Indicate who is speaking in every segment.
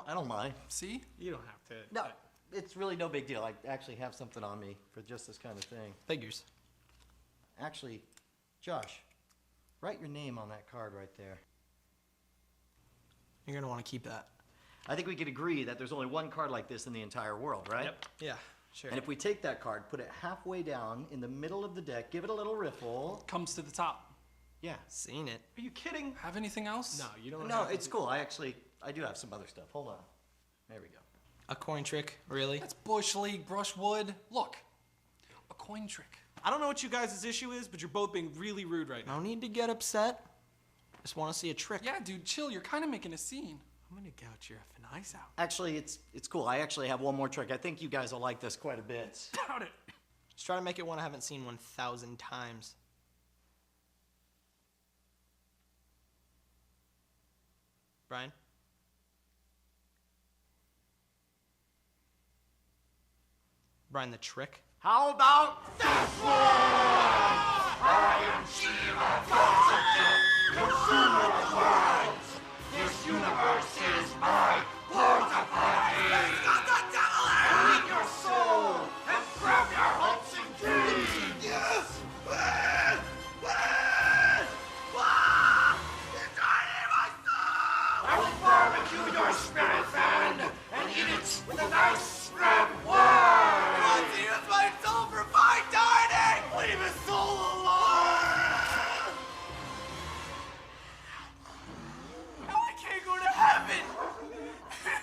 Speaker 1: I don't mind.
Speaker 2: See?
Speaker 3: You don't have to.
Speaker 1: No, it's really no big deal. I actually have something on me for just this kind of thing.
Speaker 2: Figures.
Speaker 1: Actually, Josh, write your name on that card right there.
Speaker 2: You're gonna want to keep that.
Speaker 1: I think we could agree that there's only one card like this in the entire world, right?
Speaker 3: Yep.
Speaker 2: Yeah, sure.
Speaker 1: And if we take that card, put it halfway down in the middle of the deck, give it a little riffle.
Speaker 4: Comes to the top.
Speaker 1: Yeah.
Speaker 2: Seen it.
Speaker 1: Are you kidding?
Speaker 4: Have anything else?
Speaker 3: No, you don't.
Speaker 1: No,
Speaker 3: have
Speaker 1: it's cool. I do have some other stuff. Hold on. There we go.
Speaker 2: A coin trick, really?
Speaker 4: That's Bush League, Brushwood. Look, a coin trick.
Speaker 3: I don't know what you guys' issue is, but you're both being really rude right now.
Speaker 2: No need to get upset. Just want to see a trick.
Speaker 4: Yeah, dude, chill. You're kind of making a scene.
Speaker 3: I'm gonna gouge your effing eyes out.
Speaker 1: Actually, it's cool. I actually have one more trick. I think you guys will like this quite a bit.
Speaker 3: Doubt it.
Speaker 2: Just try to make it one I haven't seen 1,000 times. Brian? Brian, the trick?
Speaker 1: How about this one? I am Shiva consumer of worlds. This universe is my porta potty. It's got the devil in it! Eat your soul and grab your hopes and dreams. Yes! It's eating my soul! I will barbecue your spirit friend and eat it with a nice spread wine. He wants to use my soul for fine dining! Leave his soul alone! Now I can't go to heaven!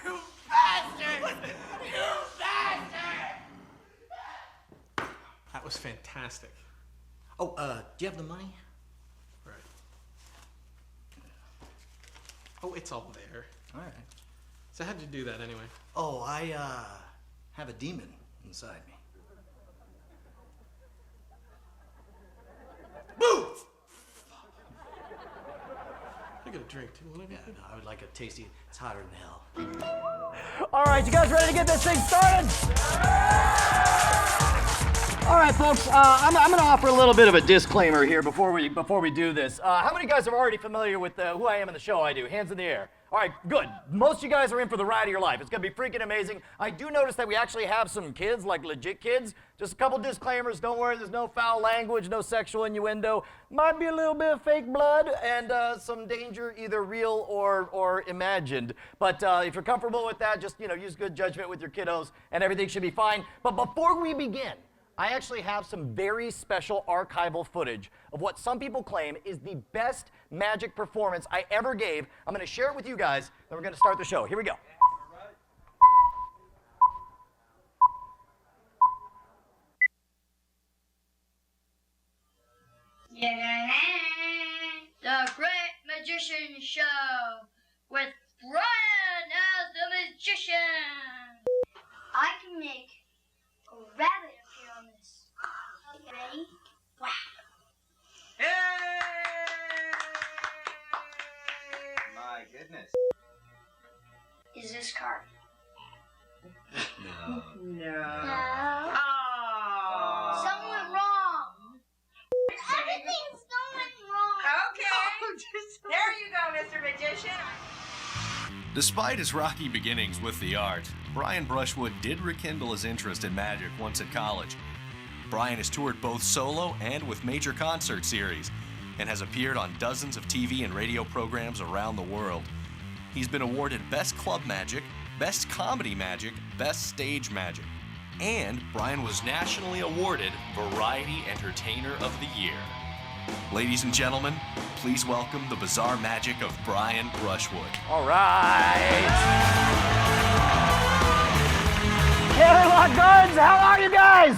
Speaker 1: You bastard! You bastard!
Speaker 3: That was fantastic.
Speaker 1: Oh, do you have the money?
Speaker 3: Right. Oh, it's all there.
Speaker 1: All right.
Speaker 3: So how'd you do that anyway?
Speaker 1: Oh, I, have a demon inside me. Move!
Speaker 3: I got a drink too. What
Speaker 1: Yeah, no, I would like a tasty, it's hotter than hell.
Speaker 5: All right, you guys ready to get this thing started? All right, folks, I'm going to offer a little bit of a disclaimer here before we do this. How many guys are already familiar with who I am in the show I do? Hands in the air. All right, good. Most of you guys are in for the ride of your life. It's going to be freaking amazing. I do notice that we actually have some kids, like legit kids. Just a couple disclaimers. Don't worry, there's no foul language, no sexual innuendo. Might be a little bit of fake blood and some danger, either real or imagined. But if you're comfortable with that, just use good judgment with your kiddos, and everything should be fine. But before we begin, I actually have some very special archival footage of what some people claim is the best magic performance I ever gave. I'm going to share it with you guys, then we're going to start the show. Here we go.
Speaker 6: Yeah, the Great Magician Show with Brian as the magician. I can make a rabbit appear on this. Ready? Wow.
Speaker 7: My goodness.
Speaker 6: Is this card?
Speaker 7: No.
Speaker 6: No. Something went wrong. Everything's going wrong.
Speaker 8: Okay. There you go, Mr. Magician.
Speaker 9: Despite his rocky beginnings with the art, Brian Brushwood did rekindle his interest in magic once at college. Brian has toured both solo and with major concert series, and has appeared on dozens of TV and radio programs around the world. He's been awarded Best Club Magic, Best Comedy Magic, Best Stage Magic, and Brian was nationally awarded Variety Entertainer of the Year. Ladies and gentlemen, please welcome the bizarre magic of Brian Brushwood.
Speaker 5: All right. Canterlot guards, how are you guys?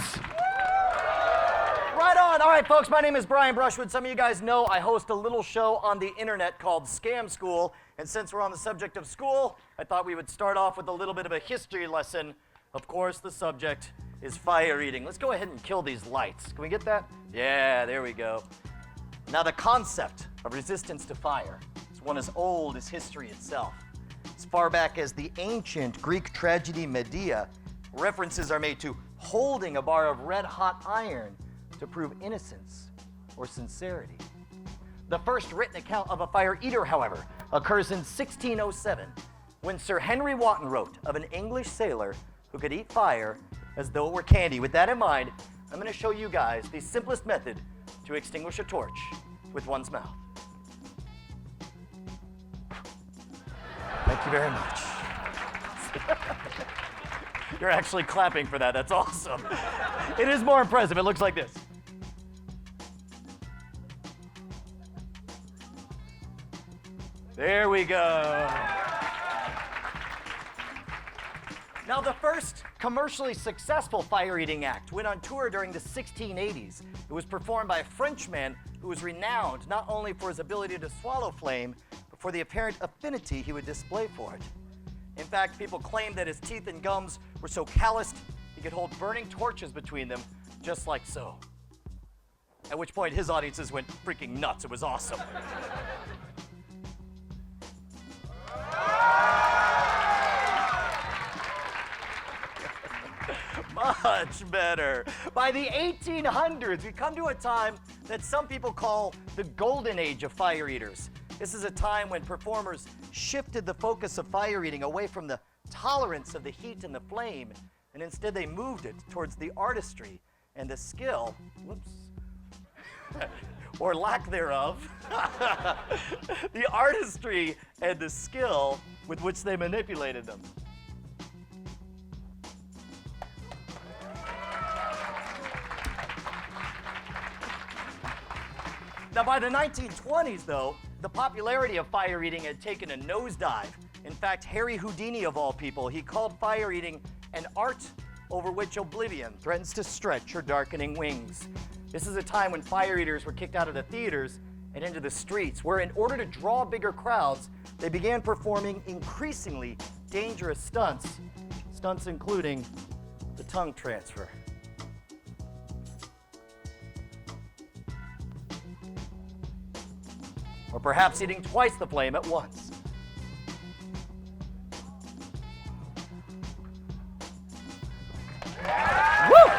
Speaker 5: Right on. All right, folks, my name is Brian Brushwood. Some of you guys know I host a little show on the internet called Scam School. And since we're on the subject of school, I thought we would start off with a little bit of a history lesson. Of course, the subject is fire eating. Let's go ahead and kill these lights. Can we get that? Yeah, there we go. Now, the concept of resistance to fire is one as old as history itself. As far back as the ancient Greek tragedy Medea, references are made to holding a bar of red-hot iron to prove innocence or sincerity. The first written account of a fire eater, however, occurs in 1607, when Sir Henry Wotton wrote of an English sailor who could eat fire as though it were candy. With that in mind, I'm going to show you guys the simplest method to extinguish a torch with one's mouth. Thank you very much. You're actually clapping for that. That's awesome. It is more impressive. It looks like this. There we go. Now, the first commercially successful fire-eating act went on tour during the 1680s. It was performed by a Frenchman who was renowned not only for his ability to swallow flame, but for the apparent affinity he would display for it. In fact, people claimed that his teeth and gums were so calloused he could hold burning torches between them, just like so. At which point his audiences went freaking nuts. It was awesome. Much better. By the 1800s, we come to a time that some people call the golden age of fire eaters. This is a time when performers shifted the focus of fire eating away from the tolerance of the heat and the flame, and instead they moved it towards the artistry and the skill, or lack thereof, the artistry and the skill with which they manipulated them. Now, by the 1920s, though, the popularity of fire eating had taken a nosedive. In fact, Harry Houdini, of all people, he called fire eating an art over which oblivion threatens to stretch her darkening wings. This is a time when fire eaters were kicked out of the theaters and into the streets, where in order to draw bigger crowds, they began performing increasingly dangerous stunts including the tongue transfer. Or perhaps eating twice the flame at once. Woo!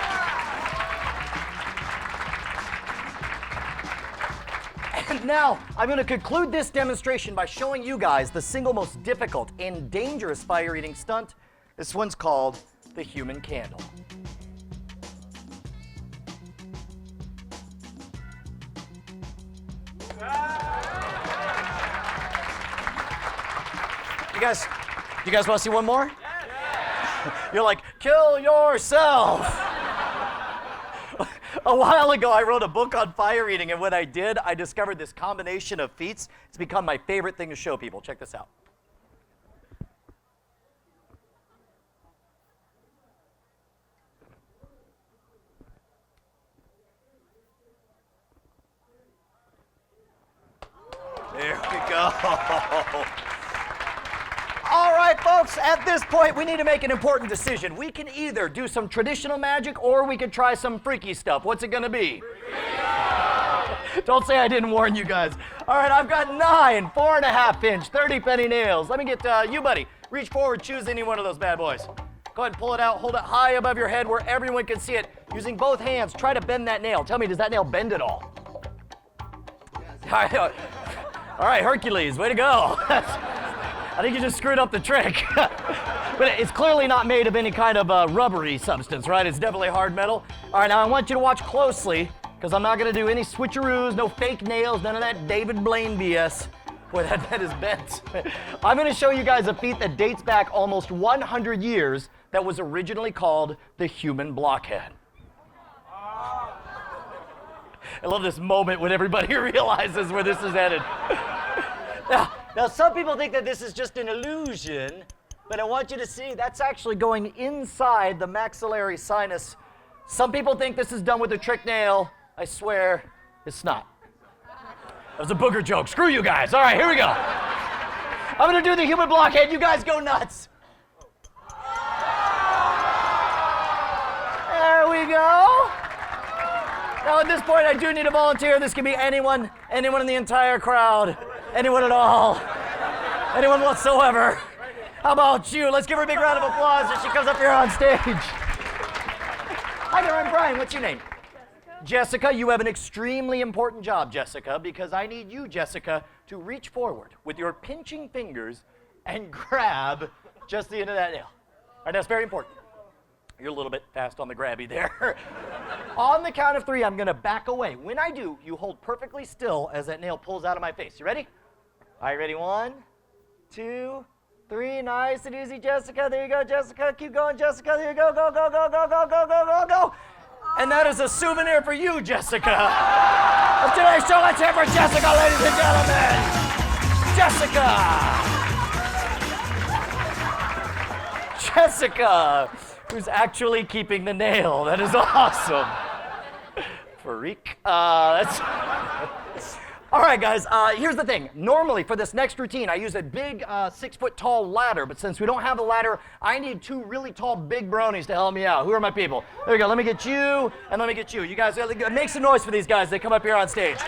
Speaker 5: And now, I'm going to conclude this demonstration by showing you guys the single most difficult and dangerous fire-eating stunt. This one's called the human candle. You guys want to see one more? Yeah. You're like, kill yourself. A while ago, I wrote a book on fire eating, and when I did, I discovered this combination of feats. It's become my favorite thing to show people. Check this out. There we go. All right, folks, at this point, we need to make an important decision. We can either do some traditional magic or we could try some freaky stuff. What's it gonna be? Don't say I didn't warn you guys. All right, I've got 9 4.5-inch 30-penny nails. Let me get you, buddy. Reach forward, choose any one of those bad boys. Go ahead and pull it out, hold it high above your head where everyone can see it. Using both hands, try to bend that nail. Tell me, does that nail bend at all? All right, Hercules, way to go. I think you just screwed up the trick. But it's clearly not made of any kind of rubbery substance, right? It's definitely hard metal. All right, now I want you to watch closely, because I'm not going to do any switcheroos, no fake nails, none of that David Blaine BS. Boy, that is bent. I'm going to show you guys a feat that dates back almost 100 years that was originally called the human blockhead. I love this moment when everybody realizes where this is headed. Now, some people think that this is just an illusion, but I want you to see that's actually going inside the maxillary sinus. Some people think this is done with a trick nail. I swear, it's not. That was a booger joke. Screw you guys. All right, here we go. I'm going to do the human blockhead. You guys go nuts. There we go. Now, at this point, I do need a volunteer. This can be anyone in the entire crowd, anyone at all, anyone whatsoever. How about you? Let's give her a big round of applause as she comes up here on stage. Hi there, I'm Brian. What's your name? Jessica, you have an extremely important job, Jessica, because I need you, Jessica, to reach forward with your pinching fingers and grab just the end of that nail. All right, that's very important. You're a little bit fast on the grabby there. On the count of 3, I'm gonna back away. When I do, you hold perfectly still as that nail pulls out of my face. You ready? All right, ready? 1, 2, 3. Nice and easy, Jessica. There you go, Jessica. Keep going, Jessica. There you go. Go, go, go, go, go, go, go, go, go. And that is a souvenir for you, Jessica. Of today's show, let's hear for Jessica, ladies and gentlemen. Jessica. Jessica, who's actually keeping the nail. That is awesome. Freak. That's... All right, guys, here's the thing. Normally, for this next routine, I use a big 6-foot-tall ladder, but since we don't have a ladder, I need 2 really tall big bronies to help me out. Who are my people? There we go. Let me get you, and let me get you. You guys, make some noise for these guys. They come up here on stage.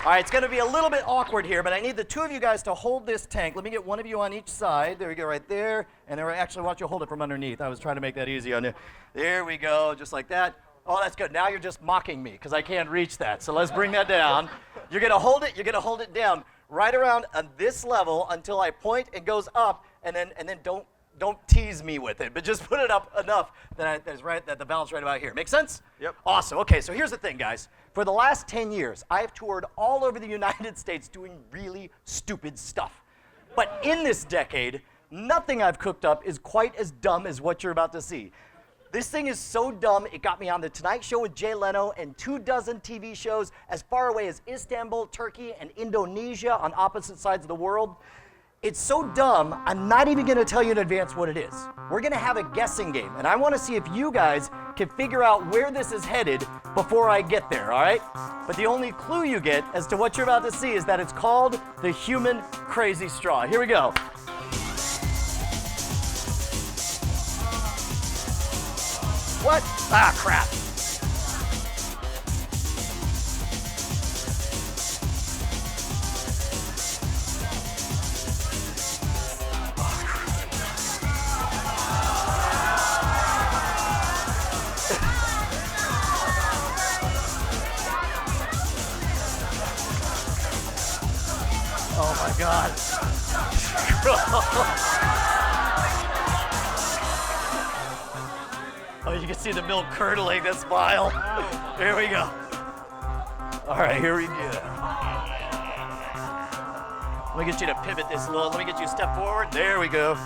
Speaker 5: All right, it's going to be a little bit awkward here, but I need the 2 of you guys to hold this tank. Let me get one of you on each side. There we go, right there. And then actually, why don't you hold it from underneath? I was trying to make that easy on you. There we go, just like that. Oh, that's good. Now you're just mocking me because I can't reach that. So let's bring that down. You're going to hold it. You're going to hold it down right around on this level until I point. It goes up, and then don't tease me with it, but just put it up enough that the balance right about here. Make sense?
Speaker 7: Yep.
Speaker 5: Awesome. Okay, so here's the thing, guys. For the last 10 years, I have toured all over the United States doing really stupid stuff. But in this decade, nothing I've cooked up is quite as dumb as what you're about to see. This thing is so dumb, it got me on The Tonight Show with Jay Leno and 24 TV shows as far away as Istanbul, Turkey, and Indonesia on opposite sides of the world. It's so dumb, I'm not even gonna tell you in advance what it is. We're gonna have a guessing game, and I wanna see if you guys can figure out where this is headed before I get there, all right? But the only clue you get as to what you're about to see is that it's called the human crazy straw. Here we go. What? Ah, crap. Oh my God. Oh, you can see the milk curdling, that smile. Here we go. All right, here we go. Let me get you to pivot this a little. Let me get you to step forward. There we go.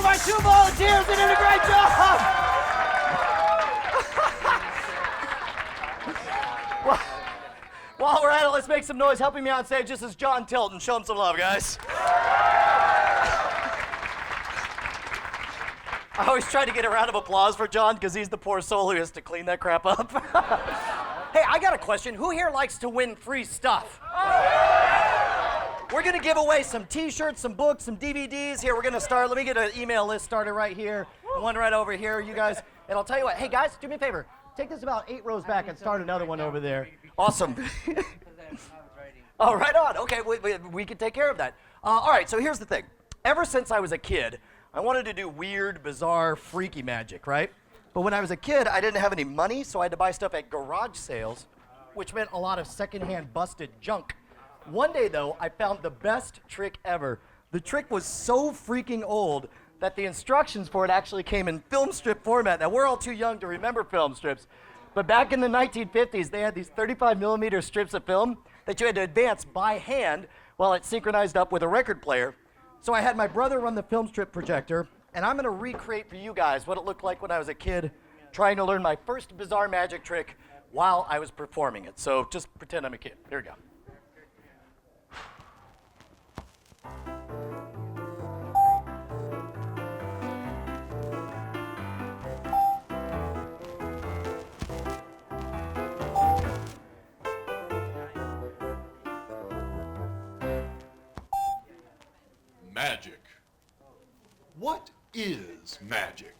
Speaker 5: My 2 volunteers that did a great job! While we're at it, let's make some noise. Helping me on stage, this is John Tilton. Show him some love, guys. I always try to get a round of applause for John because he's the poor soul who has to clean that crap up. Hey, I got a question. Who here likes to win free stuff? We're gonna give away some t-shirts, some books, some DVDs. Here, we're gonna start. Let me get an email list started right here. One right over here, you guys. And I'll tell you what, hey guys, do me a favor. Take this about 8 rows back and start another one over there. Awesome. Oh, right on. Okay, we can take care of that. All right, so here's the thing. Ever since I was a kid, I wanted to do weird, bizarre, freaky magic, right? But when I was a kid, I didn't have any money, so I had to buy stuff at garage sales which meant a lot of secondhand busted junk. One day, though, I found the best trick ever. The trick was so freaking old that the instructions for it actually came in film strip format. Now, we're all too young to remember film strips, but back in the 1950s, they had these 35mm strips of film that you had to advance by hand while it synchronized up with a record player. So I had my brother run the film strip projector, and I'm gonna recreate for you guys what it looked like when I was a kid trying to learn my first bizarre magic trick while I was performing it. So just pretend I'm a kid. Here we go.
Speaker 10: Magic. What is magic?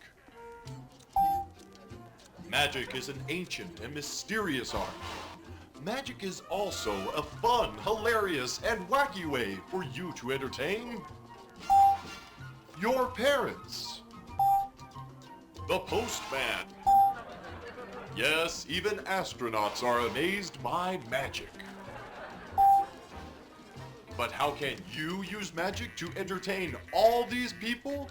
Speaker 10: Magic is an ancient and mysterious art. Magic is also a fun, hilarious, and wacky way for you to entertain your parents, the postman. Yes, even astronauts are amazed by magic. But how can you use magic to entertain all these people?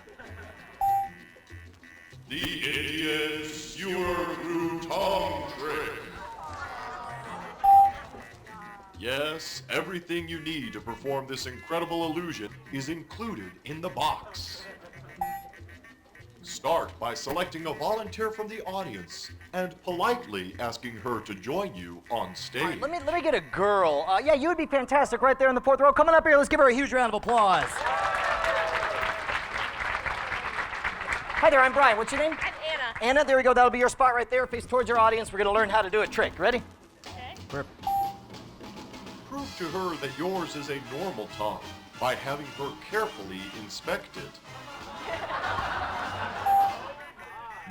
Speaker 10: The idiot skewer through tongue trick. Yes, everything you need to perform this incredible illusion is included in the box. Start by selecting a volunteer from the audience and politely asking her to join you on stage.
Speaker 5: All right, let me get a girl. Yeah, you would be fantastic right there in the fourth row. Coming up here, let's give her a huge round of applause. Hi there, I'm Brian. What's your name?
Speaker 8: I'm Anna.
Speaker 5: Anna, there we go. That'll be your spot right there. Face towards your audience. We're going to learn how to do a trick. Ready?
Speaker 8: Okay.
Speaker 10: Prove to her that yours is a normal tongue by having her carefully inspect it.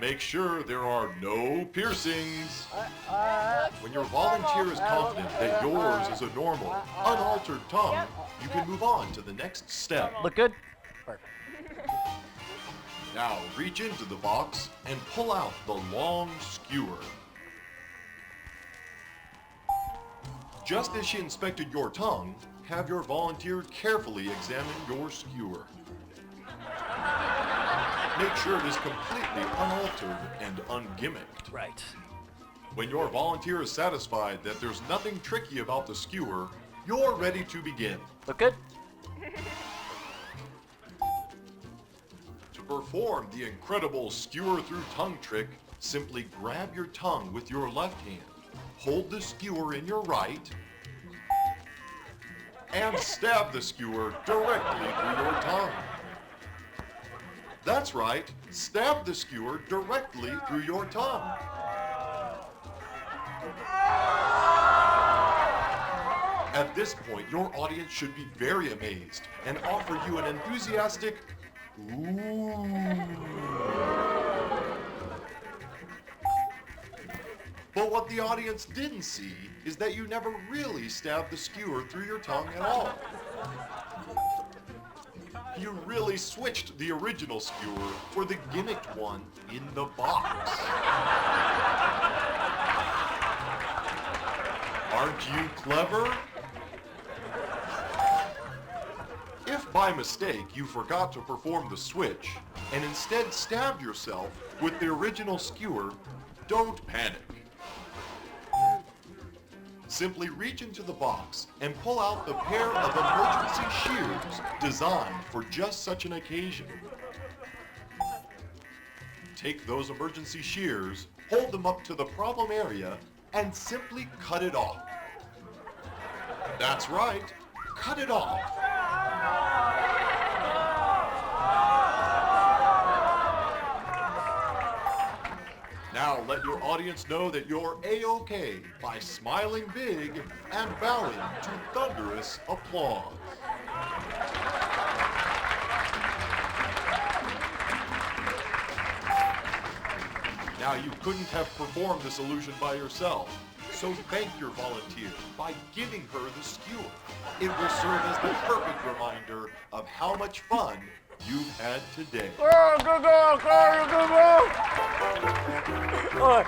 Speaker 10: Make sure there are no piercings. When your volunteer is confident that yours is a normal, unaltered tongue, you can move on to the next step.
Speaker 5: Look good? Perfect.
Speaker 10: Now reach into the box and pull out the long skewer. Just as she inspected your tongue, have your volunteer carefully examine your skewer. Make sure it is completely unaltered and ungimmicked.
Speaker 5: Right.
Speaker 10: When your volunteer is satisfied that there's nothing tricky about the skewer, you're ready to begin.
Speaker 5: Look good?
Speaker 10: To perform the incredible skewer through tongue trick, simply grab your tongue with your left hand, hold the skewer in your right, and stab the skewer directly through your tongue. That's right, stab the skewer directly through your tongue. At this point, your audience should be very amazed and offer you an enthusiastic ooh. But what the audience didn't see is that you never really stabbed the skewer through your tongue at all. You really switched the original skewer for the gimmicked one in the box. Aren't you clever? If by mistake you forgot to perform the switch and instead stabbed yourself with the original skewer, don't panic. Simply reach into the box and pull out the pair of emergency shears designed for just such an occasion. Take those emergency shears, hold them up to the problem area, and simply cut it off. That's right, cut it off. Now let your audience know that you're A-OK by smiling big and bowing to thunderous applause. Now you couldn't have performed this illusion by yourself, so thank your volunteer by giving her the skewer. It will serve as the perfect reminder of how much fun you've had today.
Speaker 5: Oh, good girl, Carl, good girl. All right.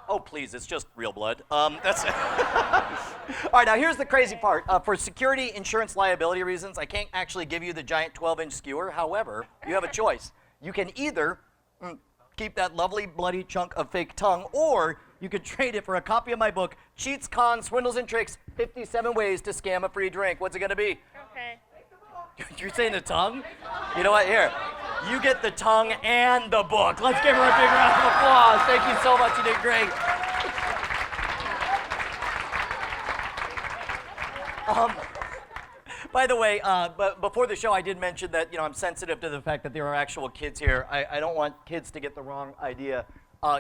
Speaker 5: Oh, please, it's just real blood. That's All right, now here's the crazy part. For security, insurance, liability reasons, I can't actually give you the giant 12-inch skewer. However, you have a choice. You can either keep that lovely bloody chunk of fake tongue, or you could trade it for a copy of my book, Cheats, Cons, Swindles, and Tricks, 57 Ways to Scam a Free Drink. What's it gonna be?
Speaker 6: Okay.
Speaker 5: You're saying the tongue? You know what, here. You get the tongue and the book. Let's give her a big round of applause. Thank you so much, you did great. By the way, but before the show, I did mention that I'm sensitive to the fact that there are actual kids here. I don't want kids to get the wrong idea.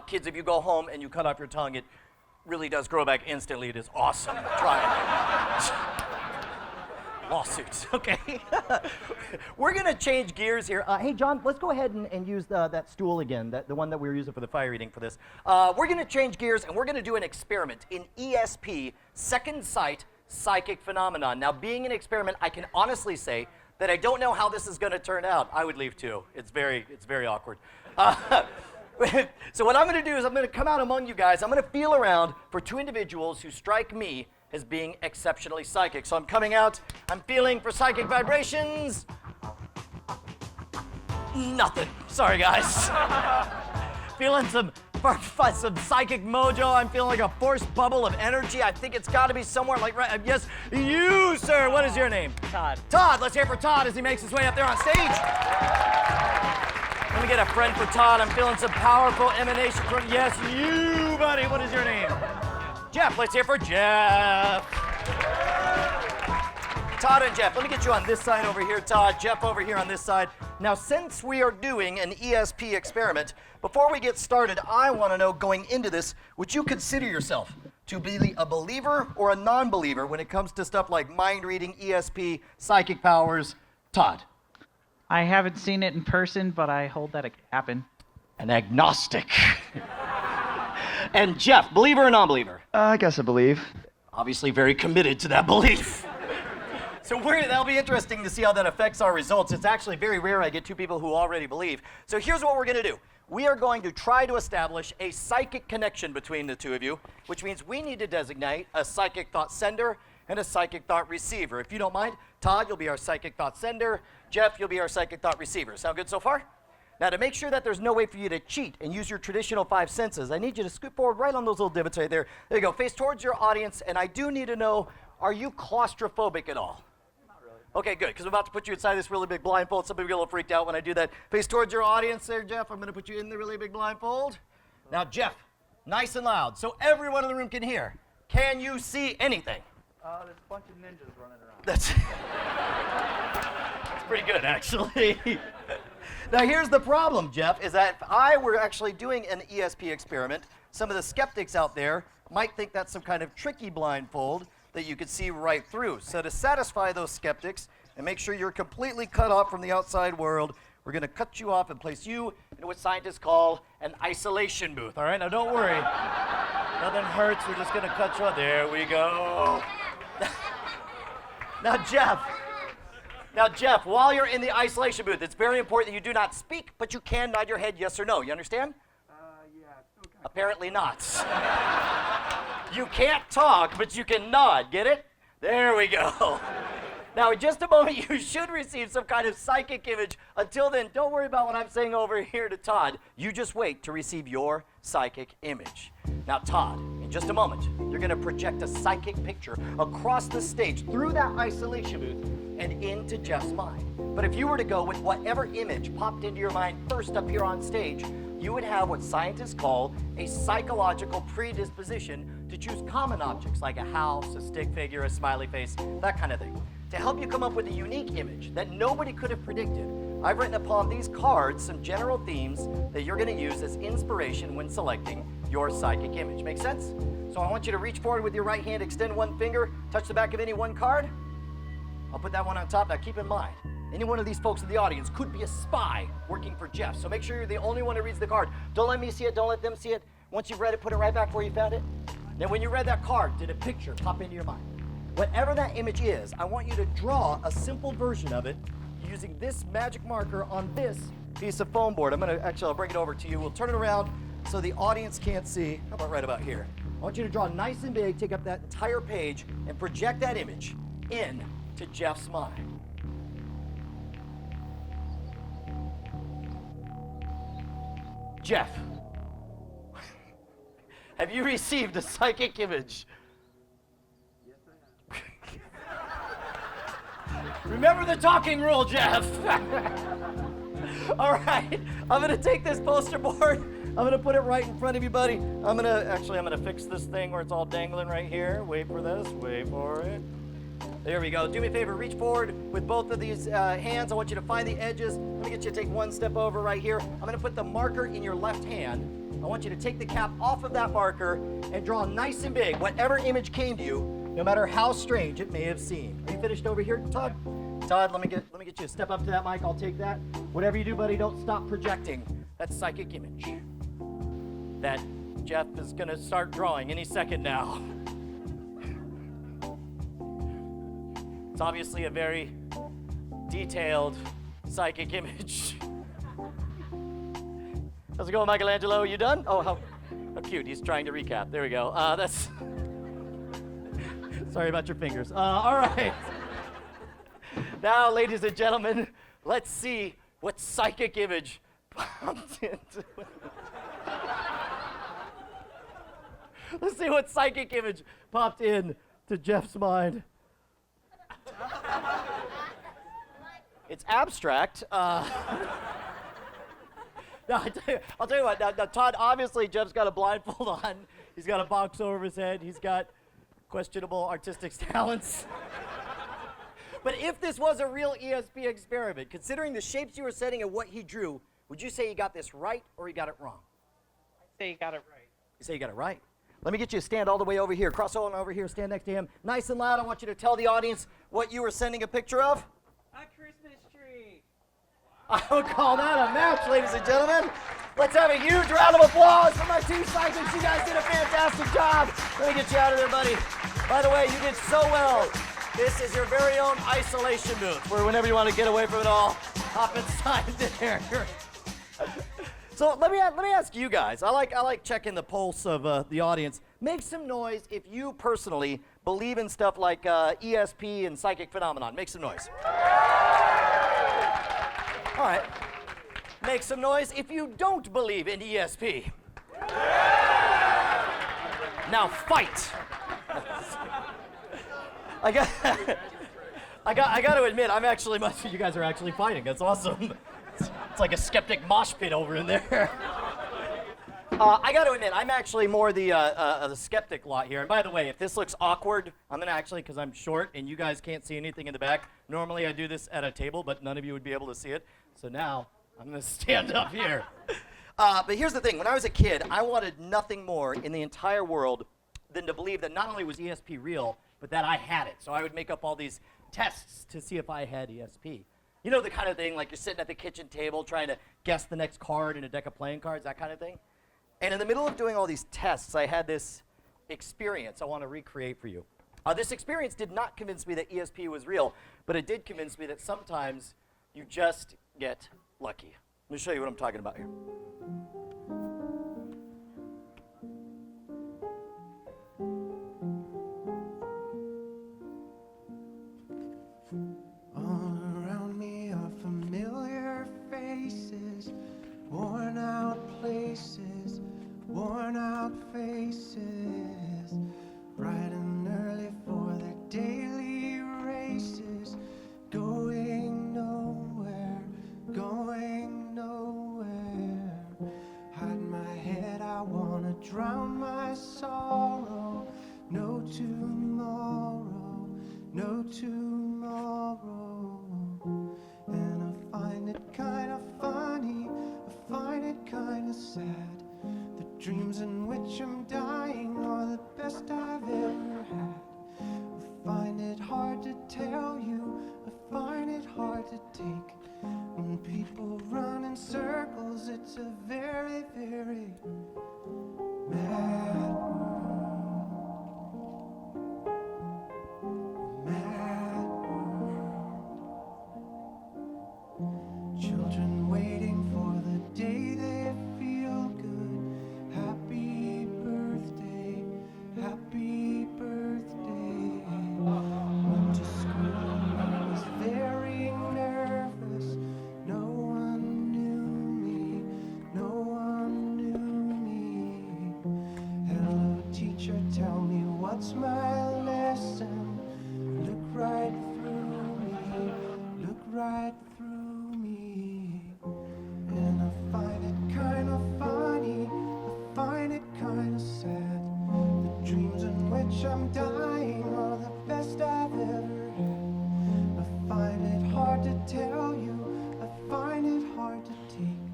Speaker 5: Kids, if you go home and you cut off your tongue, it really does grow back instantly. It is awesome. Try it. Lawsuits, okay? We're gonna change gears here. Hey, John, let's go ahead and use that stool again, the one that we were using for the fire eating for this. We're gonna change gears and we're gonna do an experiment in ESP, Second Sight Psychic Phenomenon. Now, being an experiment, I can honestly say that I don't know how this is gonna turn out. I would leave too. It's very awkward. So what I'm gonna do is I'm gonna come out among you guys. I'm gonna feel around for two individuals who strike me as being exceptionally psychic. So I'm coming out, I'm feeling for psychic vibrations. Nothing. Sorry, guys. Feeling some psychic mojo. I'm feeling like a force bubble of energy. I think it's got to be somewhere like right. Yes, you, sir. What is your name?
Speaker 2: Todd.
Speaker 5: Todd. Let's hear it for Todd as he makes his way up there on stage. Let me get a friend for Todd. I'm feeling some powerful emanation from. Yes, you, buddy. What is your name? Jeff, let's hear for Jeff. Todd and Jeff, let me get you on this side over here, Todd. Jeff over here on this side. Now, since we are doing an ESP experiment, before we get started, I want to know, going into this, would you consider yourself to be a believer or a non-believer when it comes to stuff like mind reading, ESP, psychic powers? Todd.
Speaker 11: I haven't seen it in person, but I hold that it could happen.
Speaker 5: An agnostic. And Jeff, believer or non-believer?
Speaker 7: I guess I believe.
Speaker 5: Obviously very committed to that belief. So that'll be interesting to see how that affects our results. It's actually very rare I get two people who already believe. So here's what we're gonna do. We are going to try to establish a psychic connection between the two of you, which means we need to designate a psychic thought sender and a psychic thought receiver. If you don't mind, Todd, you'll be our psychic thought sender. Jeff, you'll be our psychic thought receiver. Sound good so far? Now, to make sure that there's no way for you to cheat and use your traditional five senses, I need you to scoot forward right on those little divots right there. There you go. Face towards your audience, and I do need to know, are you claustrophobic at all? Not really. Okay, good, because I'm about to put you inside this really big blindfold. Some people get a little freaked out when I do that. Face towards your audience there, Jeff. I'm going to put you in the really big blindfold. Now, Jeff, nice and loud, so everyone in the room can hear. Can you see anything?
Speaker 7: There's a bunch of ninjas running around.
Speaker 5: That's pretty good, actually. Now, here's the problem, Jeff, is that if I were actually doing an ESP experiment, some of the skeptics out there might think that's some kind of tricky blindfold that you could see right through. So to satisfy those skeptics and make sure you're completely cut off from the outside world, we're going to cut you off and place you in what scientists call an isolation booth. All right? Now, don't worry. Nothing hurts. We're just going to cut you off. There we go. Now, Jeff, while you're in the isolation booth, it's very important that you do not speak, but you can nod your head yes or no. You understand?
Speaker 7: Yeah. Okay.
Speaker 5: Apparently not. You can't talk, but you can nod. Get it? There we go. Now, in just a moment, you should receive some kind of psychic image. Until then, don't worry about what I'm saying over here to Todd. You just wait to receive your psychic image. Now, Todd, in just a moment, you're going to project a psychic picture across the stage through that isolation booth and into Jeff's mind. But if you were to go with whatever image popped into your mind first up here on stage, you would have what scientists call a psychological predisposition to choose common objects like a house, a stick figure, a smiley face, that kind of thing. To help you come up with a unique image that nobody could have predicted, I've written upon these cards some general themes that you're going to use as inspiration when selecting your psychic image. Make sense? So I want you to reach forward with your right hand, extend one finger, touch the back of any one card. I'll put that one on top. Now keep in mind, any one of these folks in the audience could be a spy working for Jeff. So make sure you're the only one who reads the card. Don't let me see it. Don't let them see it. Once you've read it, put it right back where you found it. Then when you read that card, did a picture pop into your mind? Whatever that image is, I want you to draw a simple version of it using this magic marker on this piece of foam board. I'll bring it over to you. We'll turn it around so the audience can't see. How about right about here? I want you to draw nice and big, take up that entire page, and project that image in to Jeff's mind. Jeff, have you received a psychic image?
Speaker 7: Yes, I have.
Speaker 5: Remember the talking rule, Jeff. All right, I'm gonna take this poster board. I'm gonna put it right in front of you, buddy. I'm gonna fix this thing where it's all dangling right here. Wait for this, wait for it. There we go. Do me a favor, reach forward with both of these hands. I want you to find the edges. Let me get you to take one step over right here. I'm gonna put the marker in your left hand. I want you to take the cap off of that marker and draw nice and big whatever image came to you, no matter how strange it may have seemed. Are you finished over here, Todd? Todd, let me get you to step up to that mic. I'll take that. Whatever you do, buddy, don't stop projecting that psychic image that Jeff is gonna start drawing any second now. It's obviously a very detailed psychic image. How's it going, Michelangelo? You done? Oh, how cute. He's trying to recap. There we go. That's... Sorry about your fingers. All right. Now, ladies and gentlemen, let's see what psychic image popped into... Let's see what psychic image popped in to Jeff's mind. It's abstract. No, I'll tell you what. Now, Todd, obviously, Jeff's got a blindfold on. He's got a box over his head. He's got questionable artistic talents. But if this was a real ESP experiment, considering the shapes you were setting and what he drew, would you say he got this right or he got it wrong?
Speaker 11: I'd say you got it right.
Speaker 5: You say you got it right. Let me get you to stand all the way over here. Cross on over here. Stand next to him. Nice and loud. I want you to tell the audience what you were sending a picture of.
Speaker 11: A Christmas tree.
Speaker 5: I would call that a match, ladies and gentlemen. Let's have a huge round of applause for my two psychics. You guys did a fantastic job. Let me get you out of there, buddy. By the way, you did so well. This is your very own isolation booth, where whenever you want to get away from it all, hop inside there. So let me ask you guys. I like checking the pulse of the audience. Make some noise if you personally believe in stuff like ESP and psychic phenomenon. Make some noise. All right. Make some noise if you don't believe in ESP. Now fight. I got to admit, I'm actually you guys are actually fighting. That's awesome. It's like a skeptic mosh pit over in there. I got to admit, I'm actually more the skeptic lot here. And by the way, if this looks awkward, I'm going to actually, because I'm short and you guys can't see anything in the back, normally I do this at a table, but none of you would be able to see it. So now I'm going to stand up here. But here's the thing. When I was a kid, I wanted nothing more in the entire world than to believe that not only was ESP real, but that I had it. So I would make up all these tests to see if I had ESP. You know, the kind of thing like you're sitting at the kitchen table trying to guess the next card in a deck of playing cards, that kind of thing. And in the middle of doing all these tests, I had this experience I want to recreate for you. This experience did not convince me that ESP was real, but it did convince me that sometimes you just get lucky. Let me show you what I'm talking about here.
Speaker 1: Worn out places, worn out faces, bright and early for their daily races, going nowhere, going nowhere. Hide my head, I wanna drown my sorrow. No tomorrow, no tomorrow. And I find it kind of funny, find it kind of sad. The dreams in which I'm dying are the best I've ever had. I find it hard to tell you, I find it hard to take. When people run in circles, it's a very, very mad world. Mad world. Children waiting Watch my lesson. Look right through me. Look right through me. And I find it kind of funny. I find it kind of sad. The dreams in which I'm dying are the best I've ever had. I find it hard to tell you. I find it hard to take.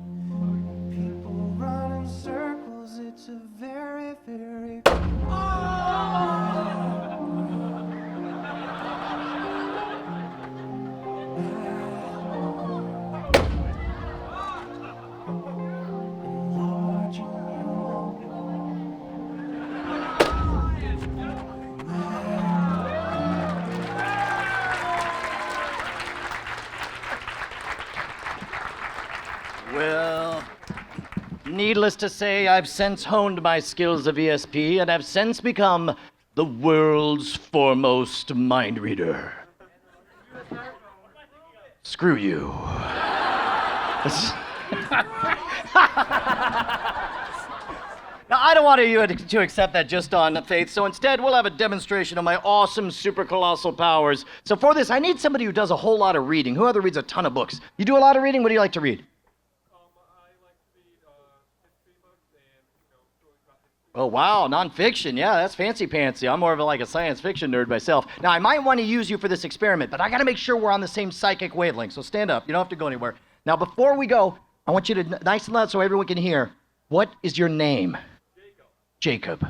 Speaker 1: People run in circles. It's a very, very
Speaker 5: Well, needless to say, I've since honed my skills of ESP and have since become the world's foremost mind reader. Screw you. Now, I don't want you to accept that just on faith, so instead we'll have a demonstration of my awesome super colossal powers. So for this, I need somebody who does a whole lot of reading. Who other reads a ton of books? You do a lot of reading? What do you like to read? Oh, wow, nonfiction. Yeah, that's fancy pantsy. I'm more of a science fiction nerd myself. Now, I might want to use you for this experiment, but I got to make sure we're on the same psychic wavelength. So stand up. You don't have to go anywhere. Now, before we go, I want you to, nice and loud so everyone can hear, what is your name? Jacob.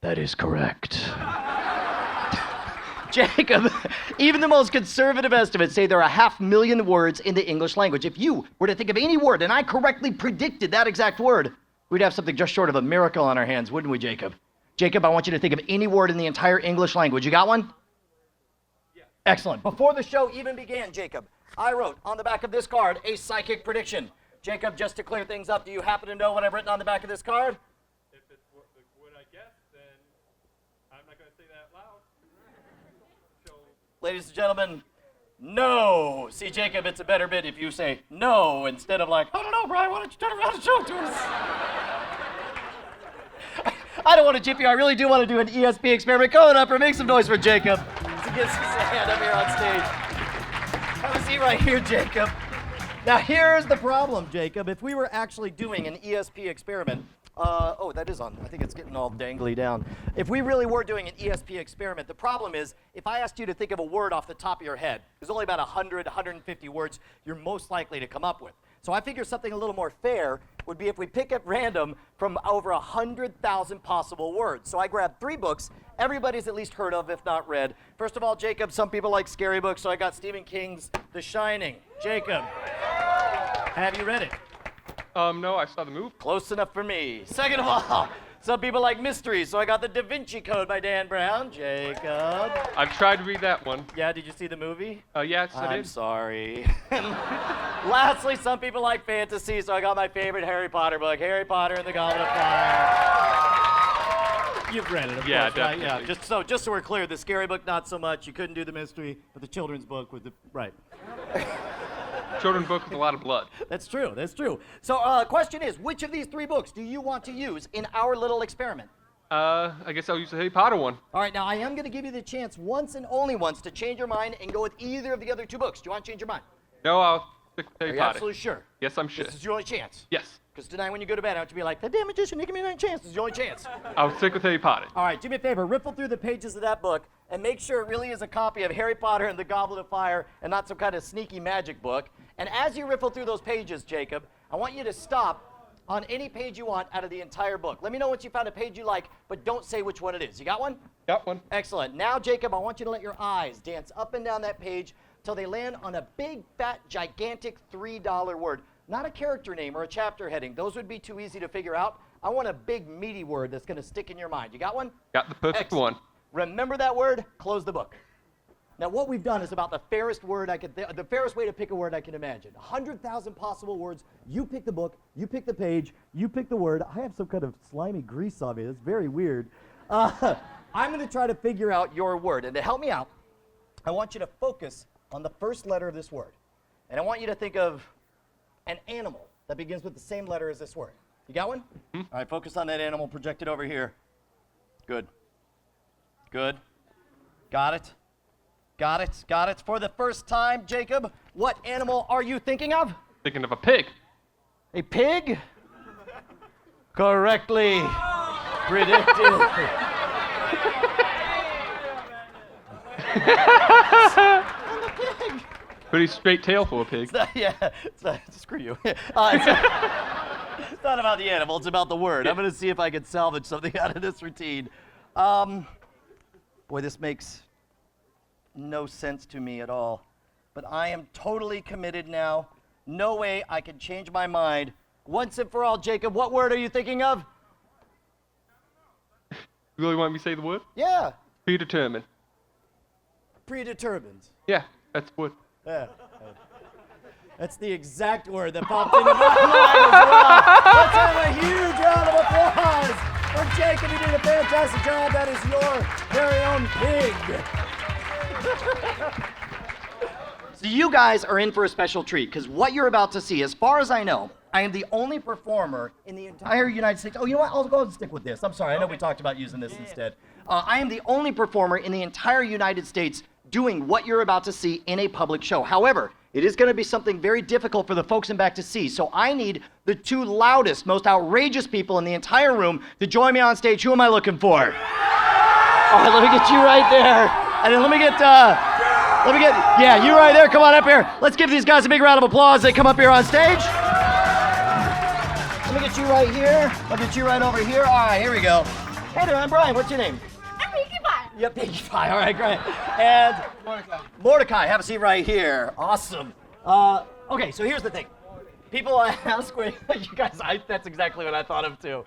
Speaker 5: That is correct. Jacob, even the most conservative estimates say there are 500,000 words in the English language. If you were to think of any word and I correctly predicted that exact word, we'd have something just short of a miracle on our hands, wouldn't we, Jacob? Jacob, I want you to think of any word in the entire English language. You got one? Yeah. Excellent. Before the show even began, Jacob, I wrote on the back of this card a psychic prediction. Jacob, just to clear things up, do you happen to know what I've written on the back of this card?
Speaker 12: If it's what I guess, then I'm not going to say that out loud. So,
Speaker 5: ladies and gentlemen, no. See, Jacob, it's a better bit if you say no instead of like, I don't know, Brian, why don't you turn around and show it to us? I don't want to chip you. I really do want to do an ESP experiment. Come on up or make some noise for Jacob. So get his hand up here on stage. Have a seat right here, Jacob. Now, here's the problem, Jacob. If we were actually doing an ESP experiment, oh, that is on. I think it's getting all dangly down. If we really were doing an ESP experiment, the problem is if I asked you to think of a word off the top of your head, there's only about 100, 150 words you're most likely to come up with. So I figure something a little more fair would be if we pick at random from over 100,000 possible words. So I grabbed 3 books everybody's at least heard of, if not read. First of all, Jacob, some people like scary books, so I got Stephen King's The Shining. Jacob, have you read it?
Speaker 12: No, I saw the movie.
Speaker 5: Close enough for me. Second of all, some people like mysteries, so I got The Da Vinci Code by Dan Brown. Jacob.
Speaker 12: I've tried to read that one.
Speaker 5: Yeah, did you see the movie?
Speaker 12: Yes, I did.
Speaker 5: I'm sorry. And lastly, some people like fantasy, so I got my favorite Harry Potter book, Harry Potter and the Goblet of Fire. You've read it, of
Speaker 12: yeah,
Speaker 5: course,
Speaker 12: definitely.
Speaker 5: right? Yeah, just so we're clear, the scary book, not so much. You couldn't do the mystery, but the children's book was the, right.
Speaker 12: Children's book with a lot of blood.
Speaker 5: That's true, that's true. So, question is, which of these 3 books do you want to use in our little experiment?
Speaker 12: I guess I'll use the Harry Potter one.
Speaker 5: All right, now I am going to give you the chance once and only once to change your mind and go with either of the other 2 books. Do you want to change your mind?
Speaker 12: No, I'll stick with Harry
Speaker 5: Are you
Speaker 12: Potter.
Speaker 5: absolutely sure?
Speaker 12: Yes, I'm sure.
Speaker 5: This is your only chance?
Speaker 12: Yes.
Speaker 5: Because tonight when you go to bed, I want you to be like, the damn magician, he gave me another chance. This is your only chance.
Speaker 12: I'll stick with Harry Potter.
Speaker 5: All right, do me a favor. Riffle through the pages of that book and make sure it really is a copy of Harry Potter and the Goblet of Fire and not some kind of sneaky magic book. And as you riffle through those pages, Jacob, I want you to stop on any page you want out of the entire book. Let me know once you found a page you like, but don't say which one it is. You got one?
Speaker 12: Got one.
Speaker 5: Excellent. Now, Jacob, I want you to let your eyes dance up and down that page till they land on a big, fat, gigantic $3 word. Not a character name or a chapter heading. Those would be too easy to figure out. I want a big, meaty word that's going to stick in your mind. You got one?
Speaker 12: Got the perfect one.
Speaker 5: Remember that word, close the book. Now, what we've done is about the fairest word the fairest way to pick a word I can imagine. 100,000 possible words. You pick the book, you pick the page, you pick the word. I have some kind of slimy grease on me. That's very weird. I'm going to try to figure out your word. And to help me out, I want you to focus on the first letter of this word. And I want you to think of an animal that begins with the same letter as this word. You got one?
Speaker 12: Mm-hmm.
Speaker 5: All right, focus on that animal projected over here. Good. Good. Got it. Got it. Got it. For the first time, Jacob, what animal are you thinking of?
Speaker 12: Thinking of a pig.
Speaker 5: A pig? Correctly predicted.
Speaker 12: Pretty straight tail for a pig.
Speaker 5: Screw you. It's not about the animal, it's about the word. I'm going to see if I can salvage something out of this routine. Boy, this makes no sense to me at all. But I am totally committed now. No way I can change my mind. Once and for all, Jacob, what word are you thinking of?
Speaker 12: You really want me to say the word?
Speaker 5: Yeah.
Speaker 12: Predetermined.
Speaker 5: Predetermined.
Speaker 12: Yeah, that's what.
Speaker 5: Yeah. That's the exact word that popped into my mind as well. Let's have a huge round of applause for Jacob. You did a fantastic job. That is your very own pig. So you guys are in for a special treat, because what you're about to see, as far as I know, I am the only performer in the entire United States. Oh, you know what? I'll go and stick with this. I'm sorry. I know we talked about using this instead. I am the only performer in the entire United States doing what you're about to see in a public show. However, it is going to be something very difficult for the folks in back to see. So I need the two loudest, most outrageous people in the entire room to join me on stage. Who am I looking for? All right, let me get you right there. And then let me get, yeah, you right there. Come on up here. Let's give these guys a big round of applause. They come up here on stage. Let me get you right here. I'll get you right over here. All right, here we go. Hey there, I'm Brian. What's your name?
Speaker 6: I'm Pinkie Pie.
Speaker 5: Yep, Pinkie Pie. All right, great. And Mordecai, have a seat right here. Awesome. Okay, so here's the thing. People ask where you guys. That's exactly what I thought of too.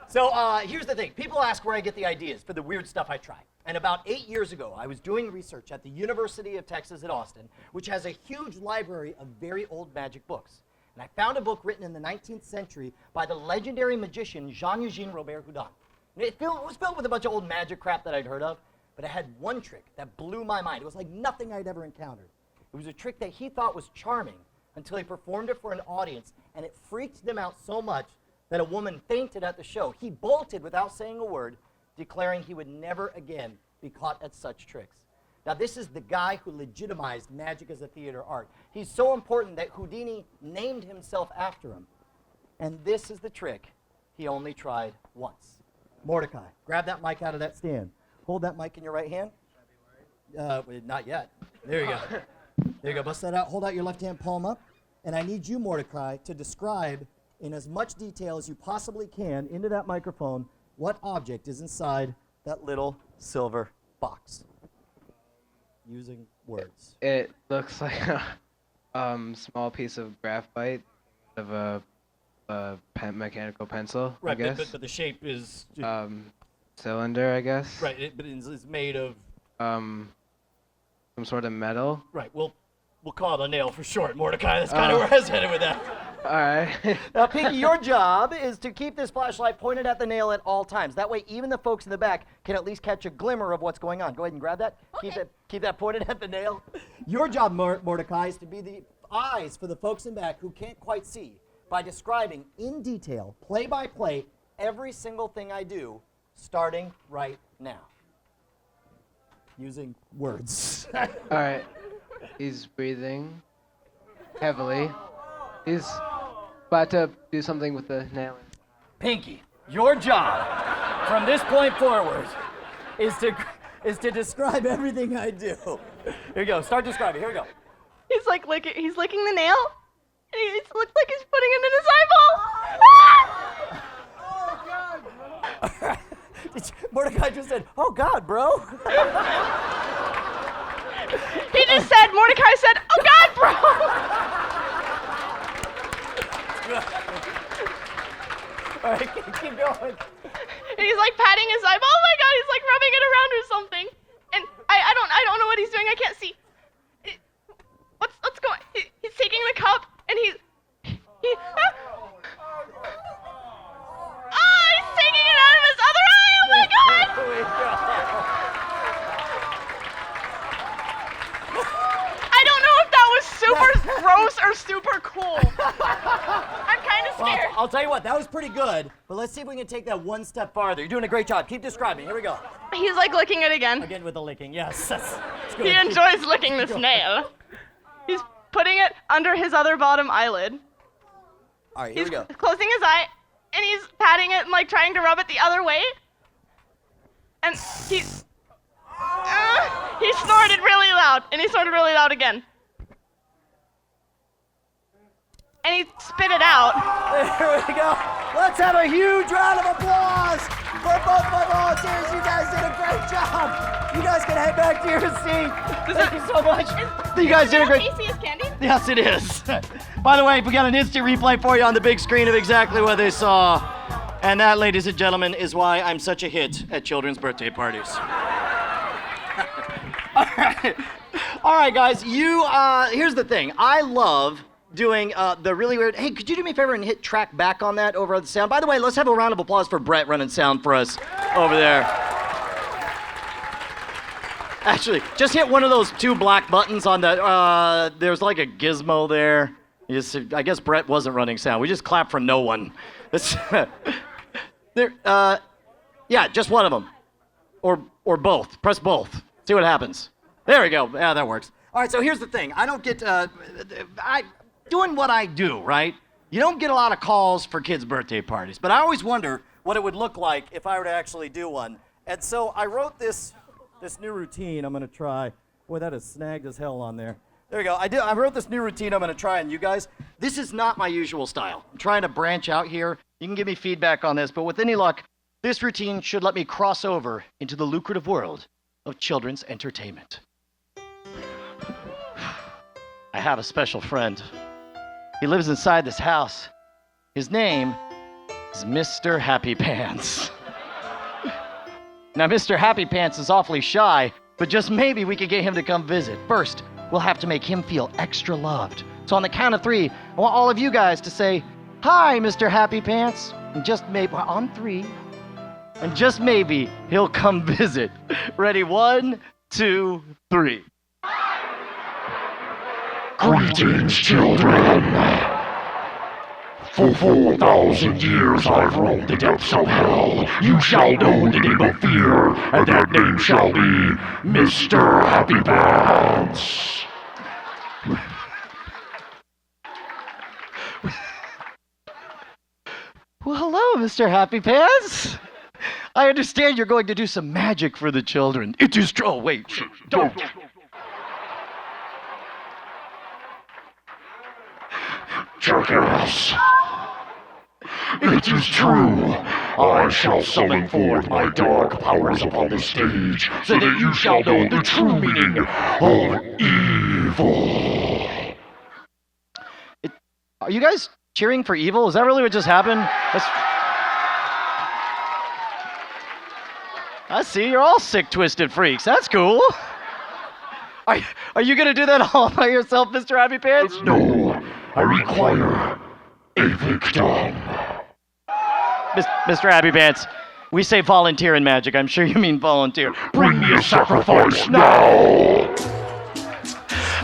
Speaker 5: So here's the thing. People ask where I get the ideas for the weird stuff I try. And about 8 years ago, I was doing research at the University of Texas at Austin, which has a huge library of very old magic books. And I found a book written in the 19th century by the legendary magician Jean-Eugène Robert Houdin. And it was filled with a bunch of old magic crap that I'd heard of, but it had one trick that blew my mind. It was like nothing I'd ever encountered. It was a trick that he thought was charming until he performed it for an audience, and it freaked them out so much that a woman fainted at the show. He bolted without saying a word, declaring he would never again be caught at such tricks. Now, this is the guy who legitimized magic as a theater art. He's so important that Houdini named himself after him. And this is the trick he only tried once. Mordecai, grab that mic out of that stand. Hold that mic in your right hand. Not yet. There you go. There you go. Bust that out. Hold out your left hand palm up. And I need you, Mordecai, to describe in as much detail as you possibly can into that microphone what object is inside that little silver box. Using words.
Speaker 13: It looks like a small piece of graphite of a mechanical pencil,
Speaker 5: Right,
Speaker 13: I guess.
Speaker 5: but the shape is...
Speaker 13: cylinder, I guess.
Speaker 5: Right, but it's made of...
Speaker 13: some sort of metal.
Speaker 5: Right, we'll call it a nail for short, Mordecai. That's kind of where I was headed with that.
Speaker 13: All right.
Speaker 5: Now, Pinkie, your job is to keep this flashlight pointed at the nail at all times. That way, even the folks in the back can at least catch a glimmer of what's going on. Go ahead and grab that.
Speaker 6: Okay.
Speaker 5: Keep that pointed at the nail. Your job, Mordecai, is to be the eyes for the folks in back who can't quite see by describing in detail, play by play, every single thing I do, starting right now. Using words.
Speaker 13: All right. He's breathing heavily. He's about to do something with the nail.
Speaker 5: Pinkie, your job from this point forward is to describe everything I do. Here you go. Start describing. Here we go.
Speaker 8: He's like he's licking the nail. And it looks like he's putting it in his eyeball. Ah!
Speaker 5: Mordecai just said, "Oh God, bro."
Speaker 8: He just said, Mordecai said, "Oh God, bro."
Speaker 5: All right, keep going.
Speaker 8: And he's like patting his eyeball. Oh my God, he's like rubbing it around or something. And I don't know what he's doing. I can't see. What's going? He's taking the cup and he's taking it out of his other eye. Oh my God!
Speaker 5: There we go.
Speaker 8: I don't know if that was super gross or super cool. I'm kind of scared.
Speaker 5: I'll tell you what, that was pretty good, but let's see if we can take that one step farther. You're doing a great job. Keep describing. Here we go.
Speaker 8: He's like licking it again.
Speaker 5: Again with the licking, yes. That's good.
Speaker 8: He enjoys licking this nail. He's putting it under his other bottom eyelid.
Speaker 5: All right, here we go.
Speaker 8: He's closing his eye, and he's patting it and like trying to rub it the other way. And he snorted really loud, and he snorted really loud again. And he spit it out.
Speaker 5: There we go. Let's have a huge round of applause for both my volunteers. You guys did a great job. You guys can head back to your seat. Thank you so much. You guys did a great.
Speaker 8: Tasty as candy?
Speaker 5: Yes, it is. By the way, we got an instant replay for you on the big screen of exactly what they saw. And that, ladies and gentlemen, is why I'm such a hit at children's birthday parties. All right, guys. Here's the thing. I love doing the really weird. Hey, could you do me a favor and hit track back on that over at the sound? By the way, let's have a round of applause for Brett running sound for us over there. Actually, just hit one of those two black buttons on the. There's like a gizmo there. I guess Brett wasn't running sound. We just clapped for no one. Yeah, just one of them, or both. Press both. See what happens. There we go. Yeah, that works. All right. So here's the thing. I don't get. Doing what I do, right? You don't get a lot of calls for kids' birthday parties, but I always wonder what it would look like if I were to actually do one. And so I wrote this new routine I'm gonna try. Boy, that is snagged as hell on there. There we go. I wrote this new routine I'm gonna try on you guys. This is not my usual style. I'm trying to branch out here. You can give me feedback on this, but with any luck, this routine should let me cross over into the lucrative world of children's entertainment. I have a special friend. He lives inside this house. His name is Mr. Happy Pants. Now, Mr. Happy Pants is awfully shy, but just maybe we could get him to come visit. First, we'll have to make him feel extra loved. So on the count of 3, I want all of you guys to say, "Hi, Mr. Happy Pants." And just maybe, on 3, and just maybe he'll come visit. Ready? 1, 2, 3.
Speaker 14: Greetings, children. For 4,000 years I've roamed the depths of hell. You shall know the name of fear, and that name shall be Mr. Happy Pants.
Speaker 5: Well, hello, Mr. Happy Pants. I understand you're going to do some magic for the children. It is true. Oh, wait. Don't.
Speaker 14: Jackass. It is true. I shall summon forth my dark powers upon the stage, so that you shall know the true meaning of evil.
Speaker 5: Are you guys cheering for evil? Is that really what just happened? I see. You're all sick, twisted freaks. That's cool. Are you going to do that all by yourself, Mr. Happy Pants?
Speaker 14: No. I require a victim.
Speaker 5: Mr. Happy Pants, we say volunteer in magic. I'm sure you mean volunteer.
Speaker 14: Bring me a sacrifice now!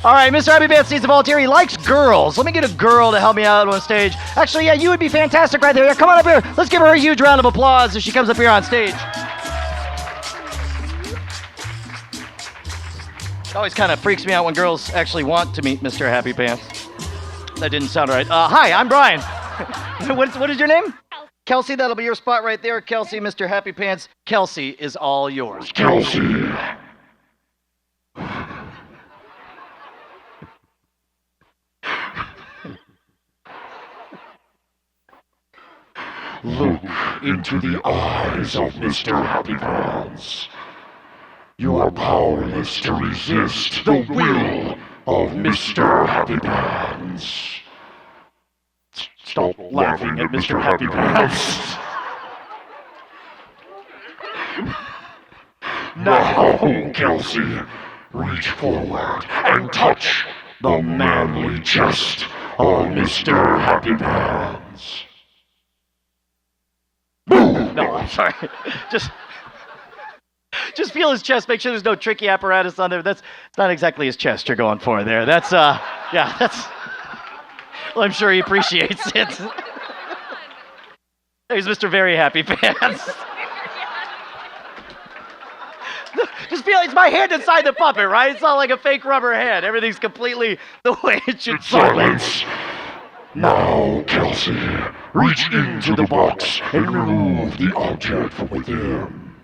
Speaker 5: All right, Mr. Happy Pants needs a volunteer. He likes girls. Let me get a girl to help me out on stage. Actually, yeah, you would be fantastic right there. Yeah, come on up here. Let's give her a huge round of applause as she comes up here on stage. It always kind of freaks me out when girls actually want to meet Mr. Happy Pants. That didn't sound right. Hi, I'm Brian. What is your name? Kelsey, that'll be your spot right there. Kelsey, Mr. Happy Pants. Kelsey is all yours.
Speaker 14: Kelsey. Look into the eyes of Mr. Happy Pants. You are powerless to resist the will of Mr. Happy Pants. Stop laughing at Mr. Happy Pants. Now, Kelsey, reach forward and touch the manly chest of Mr. Happy Pants. Boom!
Speaker 5: No, I'm sorry. Just feel his chest. Make sure there's no tricky apparatus on there. It's not exactly his chest you're going for there. That's. Well, I'm sure he appreciates it. He's Mr. Very Happy Pants. Just feel it's my hand inside the puppet, right? It's not like a fake rubber hand. Everything's completely the way it should be.
Speaker 14: Silence! Now, Kelsey, reach into the box and remove the object from within.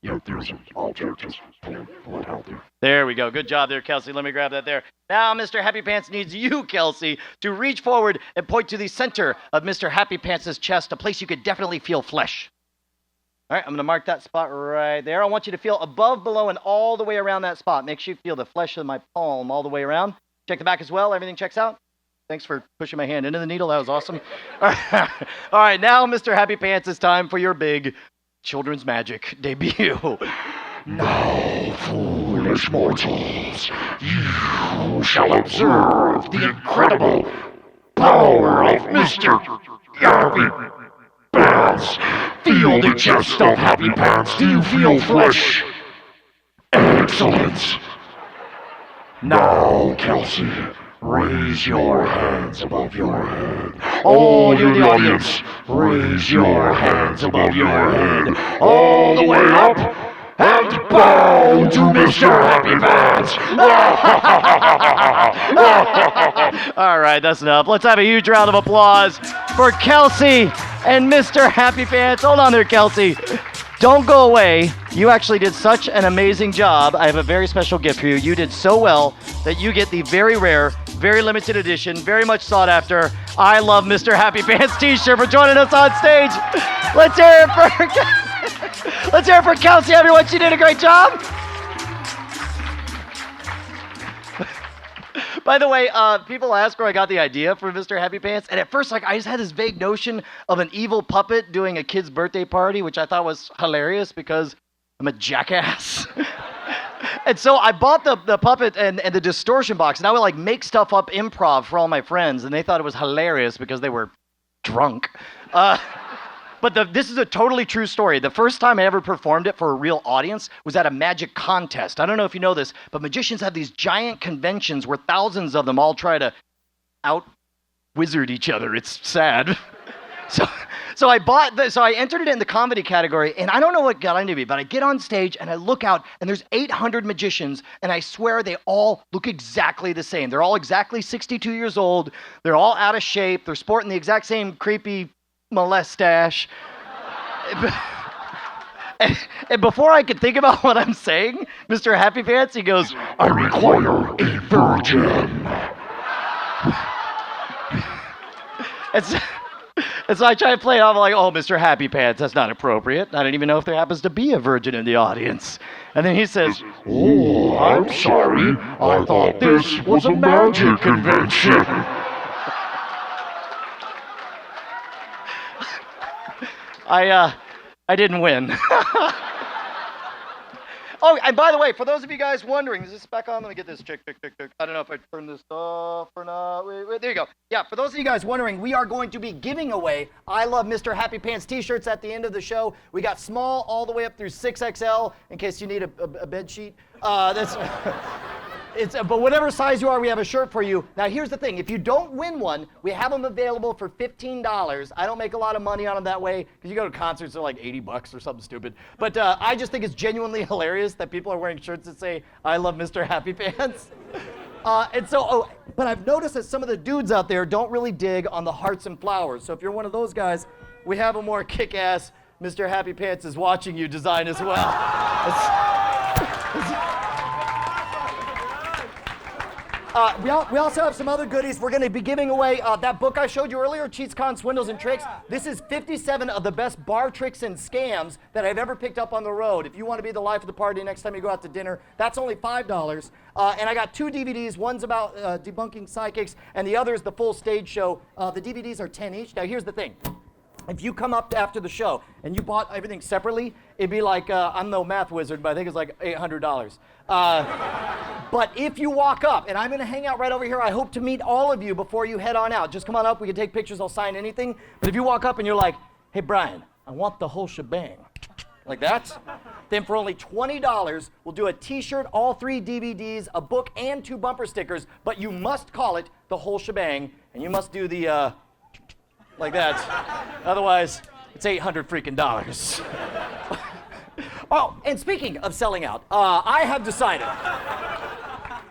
Speaker 14: Yep, there's an object. Just pull it out there.
Speaker 5: There we go. Good job there, Kelsey. Let me grab that there. Now, Mr. Happy Pants needs you, Kelsey, to reach forward and point to the center of Mr. Happy Pants' chest, a place you could definitely feel flesh. All right, I'm going to mark that spot right there. I want you to feel above, below, and all the way around that spot. Make sure you feel the flesh of my palm all the way around. Check the back as well. Everything checks out. Thanks for pushing my hand into the needle. That was awesome. All right, now, Mr. Happy Pants, it's time for your big children's magic debut.
Speaker 14: Now, foolish mortals, you shall observe the incredible power of Mr. Happy Pants. Feel the chest of Happy Pants. Do you feel flesh? Excellent. Now, Kelsey, raise your hands above your head. All you in the audience, raise your hands above your head. All the way up, and bow to Mr. Happy Pants.
Speaker 5: All right, that's enough. Let's have a huge round of applause for Kelsey and Mr. Happy Pants. Hold on there, Kelsey. Don't go away. You actually did such an amazing job. I have a very special gift for you. You did so well that you get the very rare, very limited edition, very much sought after I Love Mr. Happy Pants t-shirt for joining us on stage. Let's hear it for Let's hear it for Kelsey, everyone. She did a great job. By the way, people ask where I got the idea for Mr. Happy Pants, and at first, I just had this vague notion of an evil puppet doing a kid's birthday party, which I thought was hilarious because I'm a jackass. And so I bought the puppet and the distortion box, and I would make stuff up improv for all my friends, and they thought it was hilarious because they were drunk. But this is a totally true story. The first time I ever performed it for a real audience was at a magic contest. I don't know if you know this, but magicians have these giant conventions where thousands of them all try to out-wizard each other. It's sad. So I entered it in the comedy category, and I don't know what got into me, but I get on stage and I look out, and there's 800 magicians, and I swear they all look exactly the same. They're all exactly 62 years old. They're all out of shape. They're sporting the exact same creepy molestache. And before I could think about what I'm saying, Mr. Happy Pants, he goes,
Speaker 14: I require a virgin.
Speaker 5: And so I try to play it off like, oh, Mr. Happy Pants, that's not appropriate. I don't even know if there happens to be a virgin in the audience. And then he says,
Speaker 14: oh, I'm sorry. I thought this was a magic convention.
Speaker 5: I didn't win. Oh, and by the way, for those of you guys wondering, is this back on? Let me get this. Check. I don't know if I turned this off or not. Wait, there you go. Yeah, for those of you guys wondering, we are going to be giving away I Love Mr. Happy Pants t-shirts at the end of the show. We got small all the way up through 6XL in case you need a bed sheet. But whatever size you are, we have a shirt for you. Now, here's the thing. If you don't win one, we have them available for $15. I don't make a lot of money on them that way because you go to concerts, they're like $80 or something stupid. But I just think it's genuinely hilarious that people are wearing shirts that say, I Love Mr. Happy Pants. But I've noticed that some of the dudes out there don't really dig on the hearts and flowers. So if you're one of those guys, we have a more kick-ass Mr. Happy Pants is watching you design as well. We also have some other goodies. We're going to be giving away that book I showed you earlier, Cheats, Cons, Swindles, and Tricks. This is 57 of the best bar tricks and scams that I've ever picked up on the road. If you want to be the life of the party next time you go out to dinner, that's only $5. And I got 2 DVDs. One's about debunking psychics, and the other is the full stage show. The DVDs are 10 each. Now, here's the thing. If you come up after the show and you bought everything separately, it'd be like, I'm no math wizard, but I think it's like $800. But if you walk up, and I'm going to hang out right over here, I hope to meet all of you before you head on out. Just come on up. We can take pictures. I'll sign anything. But if you walk up and you're like, hey, Brian, I want the whole shebang, like that, then for only $20, we'll do a t-shirt, all 3 DVDs, a book, and 2 bumper stickers. But you must call it the whole shebang, and you must do the... like that. Otherwise, it's $800 freaking dollars. Oh, and speaking of selling out, I have decided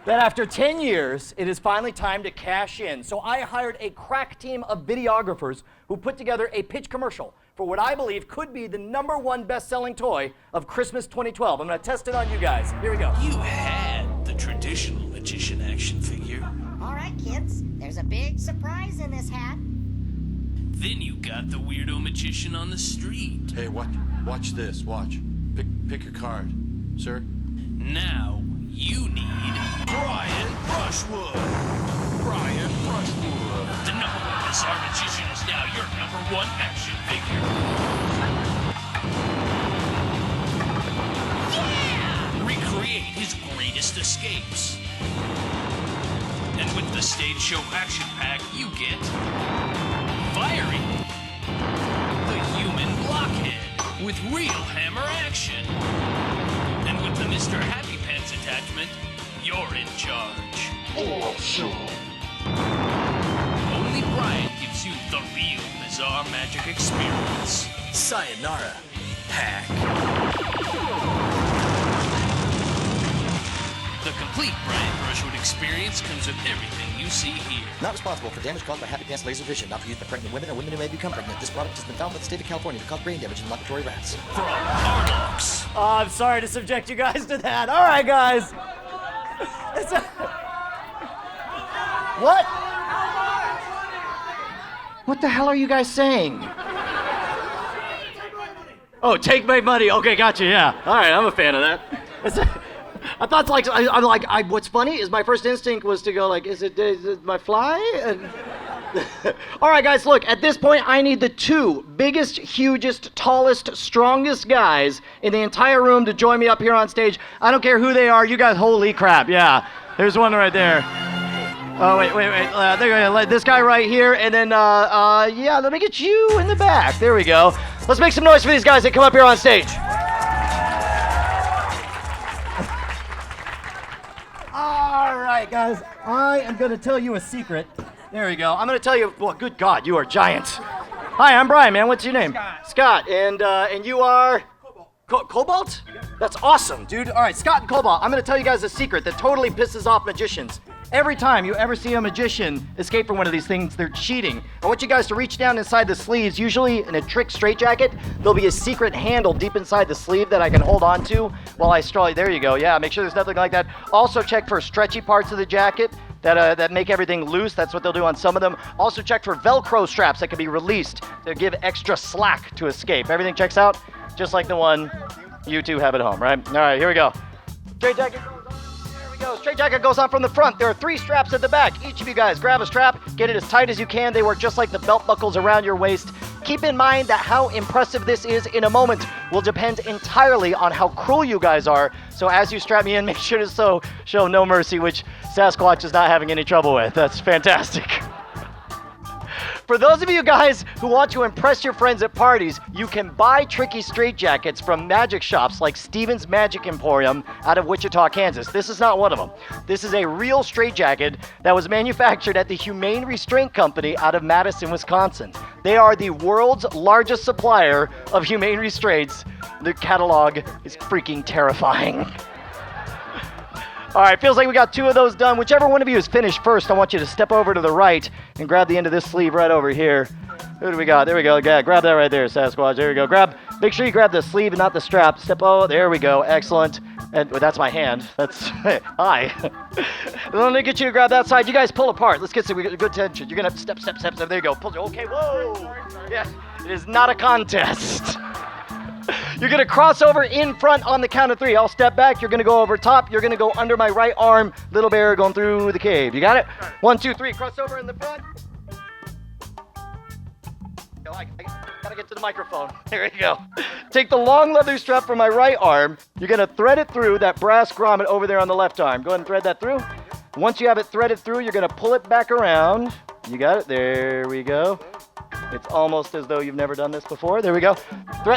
Speaker 5: that after 10 years, it is finally time to cash in. So I hired a crack team of videographers who put together a pitch commercial for what I believe could be the #1 best-selling toy of Christmas 2012. I'm gonna test it on you guys. Here we go.
Speaker 1: You had the traditional magician action figure.
Speaker 15: All right, kids, there's a big surprise in this hat.
Speaker 1: Then you got the weirdo magician on the street.
Speaker 16: Hey, watch this, watch. Pick a card, sir.
Speaker 1: Now you need Brian Brushwood. Brian Brushwood. The #1 bizarre magician is now your #1 action figure. Yeah! Recreate his greatest escapes. And with the stage show action pack, you get Fiery, the human blockhead with real hammer action. And with the Mr. Happy Pants attachment, you're in charge.
Speaker 14: Awesome.
Speaker 1: Only Brian gives you the real bizarre magic experience. Sayonara, hack. The complete Brian Brushwood experience comes with everything you see here.
Speaker 17: Not responsible for damage caused by Happy Pants laser vision. Not for use by pregnant women or women who may become pregnant. This product has been found by the state of California to cause brain damage in laboratory rats.
Speaker 1: From Harlox.
Speaker 5: Oh, I'm sorry to subject you guys to that. All right, guys. What? What the hell are you guys saying? Oh, take my money. Okay, gotcha. Yeah. All right, I'm a fan of that. I thought what's funny is my first instinct was to go like, is it my fly? And all right, guys, look, at this point, I need the 2 biggest, hugest, tallest, strongest guys in the entire room to join me up here on stage. I don't care who they are. You guys, holy crap. Yeah, there's one right there. Oh, wait. There, this guy right here, and then, yeah, let me get you in the back. There we go. Let's make some noise for these guys that come up here on stage. All right, guys, I am going to tell you a secret. There we go. I'm going to tell you, well, good God, you are giant. Hi, I'm Brian, man. What's your name? Scott. And you are? Cobalt? That's awesome, dude. All right, Scott and Cobalt, I'm going to tell you guys a secret that totally pisses off magicians. Every time you ever see a magician escape from one of these things, they're cheating. I want you guys to reach down inside the sleeves. Usually in a trick straitjacket, there'll be a secret handle deep inside the sleeve that I can hold on to while I straw. There you go. Yeah, make sure there's nothing like that. Also check for stretchy parts of the jacket that make everything loose. That's what they'll do on some of them. Also check for Velcro straps that can be released to give extra slack to escape. Everything checks out just like the one you two have at home, right? All right, here we go. Straitjacket. Straight jacket goes on from the front. There are 3 straps at the back. Each of you guys grab a strap, get it as tight as you can. They work just like the belt buckles around your waist. Keep in mind that how impressive this is in a moment will depend entirely on how cruel you guys are. So as you strap me in, make sure to show no mercy, which Sasquatch is not having any trouble with. That's fantastic. For those of you guys who want to impress your friends at parties, you can buy tricky straitjackets from magic shops like Steven's Magic Emporium out of Wichita, Kansas. This is not one of them. This is a real straitjacket that was manufactured at the Humane Restraint Company out of Madison, Wisconsin. They are the world's largest supplier of humane restraints. The catalog is freaking terrifying. All right, feels like we got 2 of those done. Whichever one of you is finished first, I want you to step over to the right and grab the end of this sleeve right over here. Who do we got? There we go. Yeah, grab that right there, Sasquatch. There we go. Make sure you grab the sleeve and not the strap. There we go. Excellent. And well, that's my hand. That's, hi. Let me get you to grab that side. You guys pull apart. Let's get some good tension. You're going to step. There you go. Pull. Okay, whoa. Yeah, it is not a contest. You're going to cross over in front on the count of 3. I'll step back. You're going to go over top. You're going to go under my right arm. Little bear going through the cave. You got it? 1, 2, 3. Cross over in the front. I gotta get to the microphone. There you go. Take the long leather strap from my right arm. You're going to thread it through that brass grommet over there on the left arm. Go ahead and thread that through. Once you have it threaded through, you're going to pull it back around. You got it? There we go. It's almost as though you've never done this before. There we go.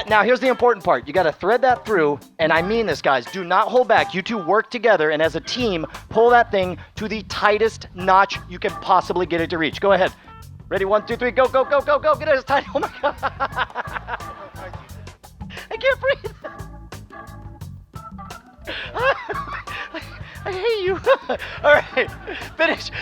Speaker 5: Now, here's the important part. You got to thread that through, and I mean this, guys. Do not hold back. You two work together, and as a team, pull that thing to the tightest notch you can possibly get it to reach. Go ahead. Ready, 1, 2, 3, go, go, go, go, go. Get it as tight. Oh my God. I can't breathe. I hate you. All right,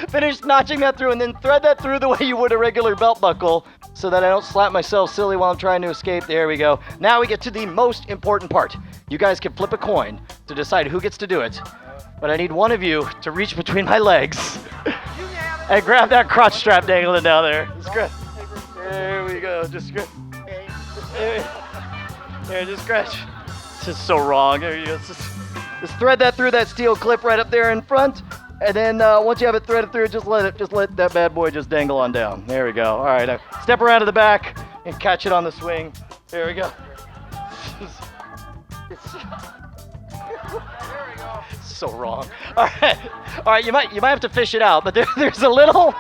Speaker 5: finish notching that through and then thread that through the way you would a regular belt buckle so that I don't slap myself silly while I'm trying to escape. There we go. Now we get to the most important part. You guys can flip a coin to decide who gets to do it, but I need one of you to reach between my legs and grab that crotch strap dangling down there. There we go. Just scratch. There, just scratch. This is so wrong. There you go. Just thread that through that steel clip right up there in front, and then once you have it threaded through, just let that bad boy just dangle on down. There we go. All right, now step around to the back and catch it on the swing. There we go. It's so wrong. All right. You might have to fish it out, but there's a little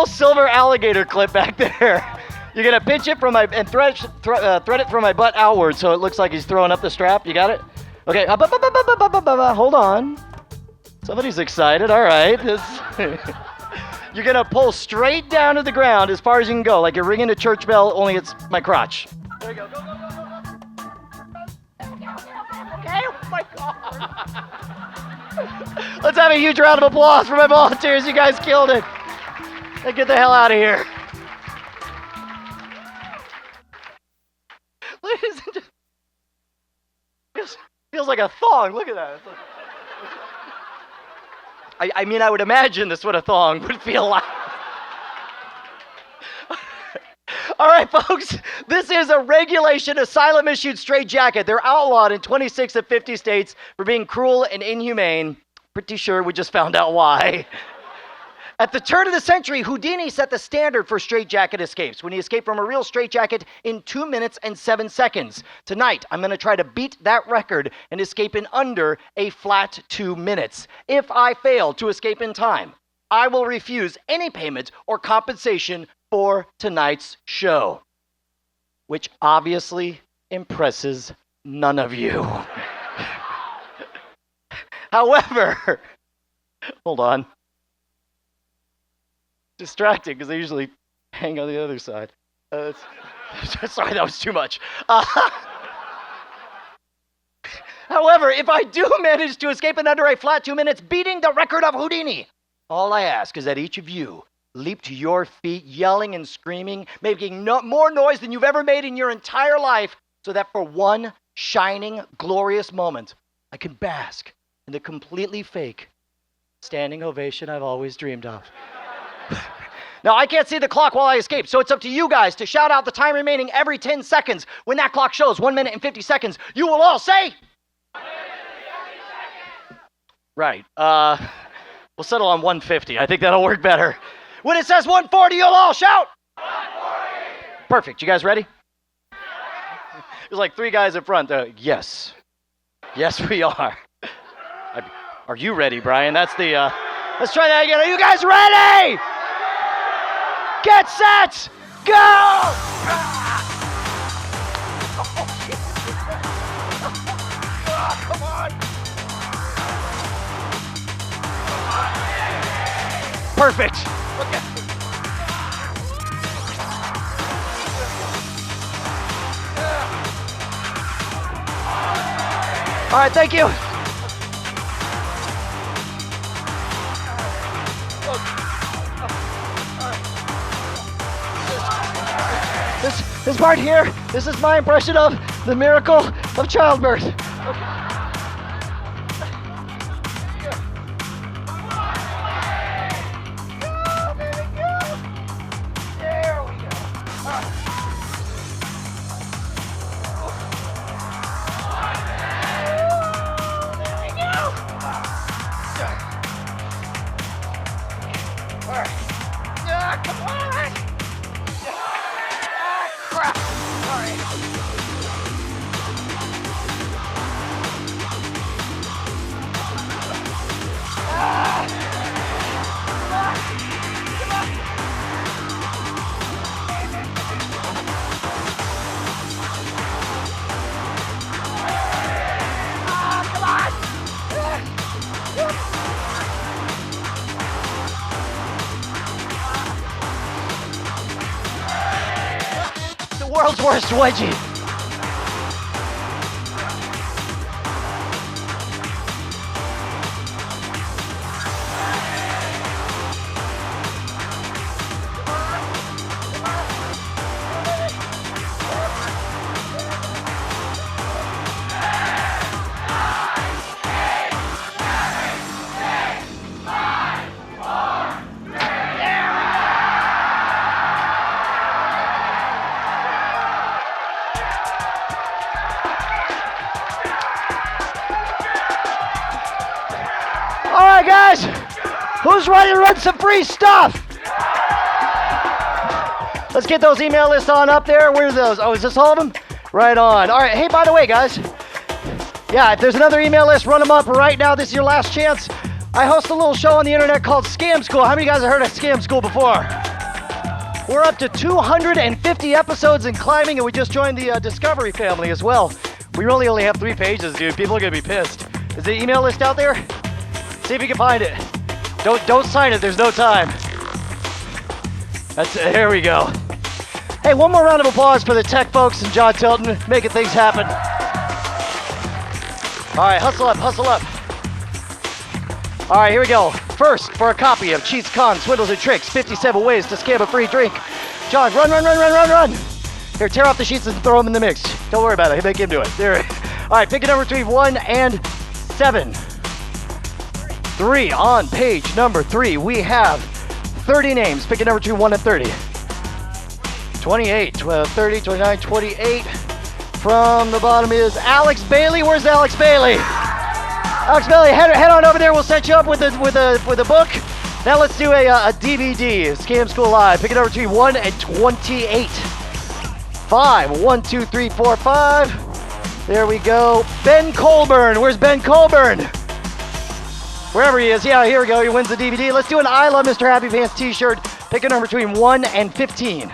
Speaker 5: silver alligator clip back there. You're gonna pinch it from and thread it from my butt outward, so it looks like he's throwing up the strap. You got it? Okay. Hold on. Somebody's excited. All right. You're gonna pull straight down to the ground as far as you can go, like you're ringing a church bell. Only it's my crotch. There you go. Go. Okay. Oh my God. Let's have a huge round of applause for my volunteers. You guys killed it. Now get the hell out of here. Feels like a thong. Look at that. I mean, I would imagine that's what a thong would feel like. All right, folks. This is a regulation asylum-issued straitjacket. They're outlawed in 26 of 50 states for being cruel and inhumane. Pretty sure we just found out why. At the turn of the century, Houdini set the standard for straitjacket escapes when he escaped from a real straitjacket in 2 minutes and 7 seconds. Tonight, I'm going to try to beat that record and escape in under a flat 2 minutes. If I fail to escape in time, I will refuse any payment or compensation for tonight's show, which obviously impresses none of you. However, hold on. Distracting because I usually hang on the other side. Sorry, that was too much. However, if I do manage to escape in under a flat 2 minutes, beating the record of Houdini, all I ask is that each of you leap to your feet, yelling and screaming, making more noise than you've ever made in your entire life, so that for one shining, glorious moment, I can bask in the completely fake standing ovation I've always dreamed of. Now, I can't see the clock while I escape, so it's up to you guys to shout out the time remaining every 10 seconds. When that clock shows 1 minute and 50 seconds, you will all say... Right. We'll settle on 150. I think that'll work better. When it says 140, you'll all shout! 140! Perfect. You guys ready? There's like 3 guys in front. Yes. Yes, we are. Are you ready, Brian? That's the... Let's try that again. Are you guys ready? Get set! Go! Come on! Perfect. Okay. All right, thank you. This part here, this is my impression of the miracle of childbirth. Okay. Go, baby, go. There we go. There we go. All right. Come on. Crap. All right. world's worst wedgie. All right, guys, who's ready to run some free stuff? Let's get those email lists on up there. Where are those? Oh, is this all of them? Right on. All right, hey, by the way, guys, yeah, if there's another email list, run them up right now. This is your last chance. I host a little show on the internet called Scam School. How many of you guys have heard of Scam School before? We're up to 250 episodes and climbing, and we just joined the Discovery family as well. We really only have 3 pages, dude. People are gonna be pissed. Is the email list out there? See if you can find it. Don't sign it. There's no time. Here we go. Hey, one more round of applause for the tech folks and John Tilton making things happen. All right, hustle up, hustle up. All right, here we go. First, for a copy of Cheats, Cons, Swindles, and Tricks, 57 Ways to Scam a Free Drink. John, run, run, run, run, run, run. Here, tear off the sheets and throw them in the mix. Don't worry about it. Make him do it. There. All right, pick a number between 1 and 7. 3 on page number 3. We have 30 names. Pick a number between 1 and 30. 28, 12, 30, 29, 28. From the bottom is Alex Bailey. Where's Alex Bailey? Alex Bailey, head on over there. We'll set you up with a book. Now let's do a DVD, Scam School Live. Pick a number between 1 and 28. 5, 1, 2, 3, 4, 5. There we go. Ben Colburn. Where's Ben Colburn? Wherever he is. Yeah, here we go. He wins the DVD. Let's do an I Love Mr. Happy Pants t-shirt. Pick a number between 1 and 15.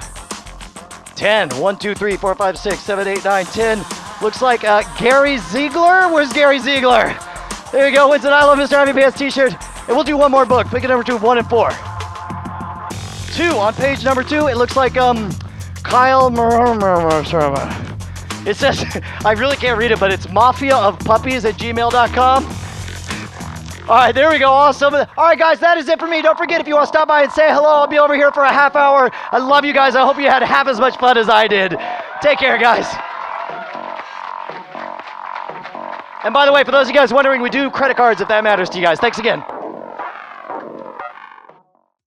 Speaker 5: 10. 1, 2, 3, 4, 5, 6, 7, 8, 9, 10. Looks like Gary Ziegler. Where's Gary Ziegler? There you go. Wins an I Love Mr. Happy Pants t-shirt. And we'll do one more book. Pick a number between 1 and 4. 2 on page number 2. It looks like Kyle. It says, I really can't read it, but it's mafiaofpuppies@gmail.com. All right, there we go. Awesome. All right, guys, that is it for me. Don't forget, if you want to stop by and say hello, I'll be over here for a half hour. I love you guys. I hope you had half as much fun as I did. Take care, guys. And by the way, for those of you guys wondering, we do credit cards if that matters to you guys. Thanks again.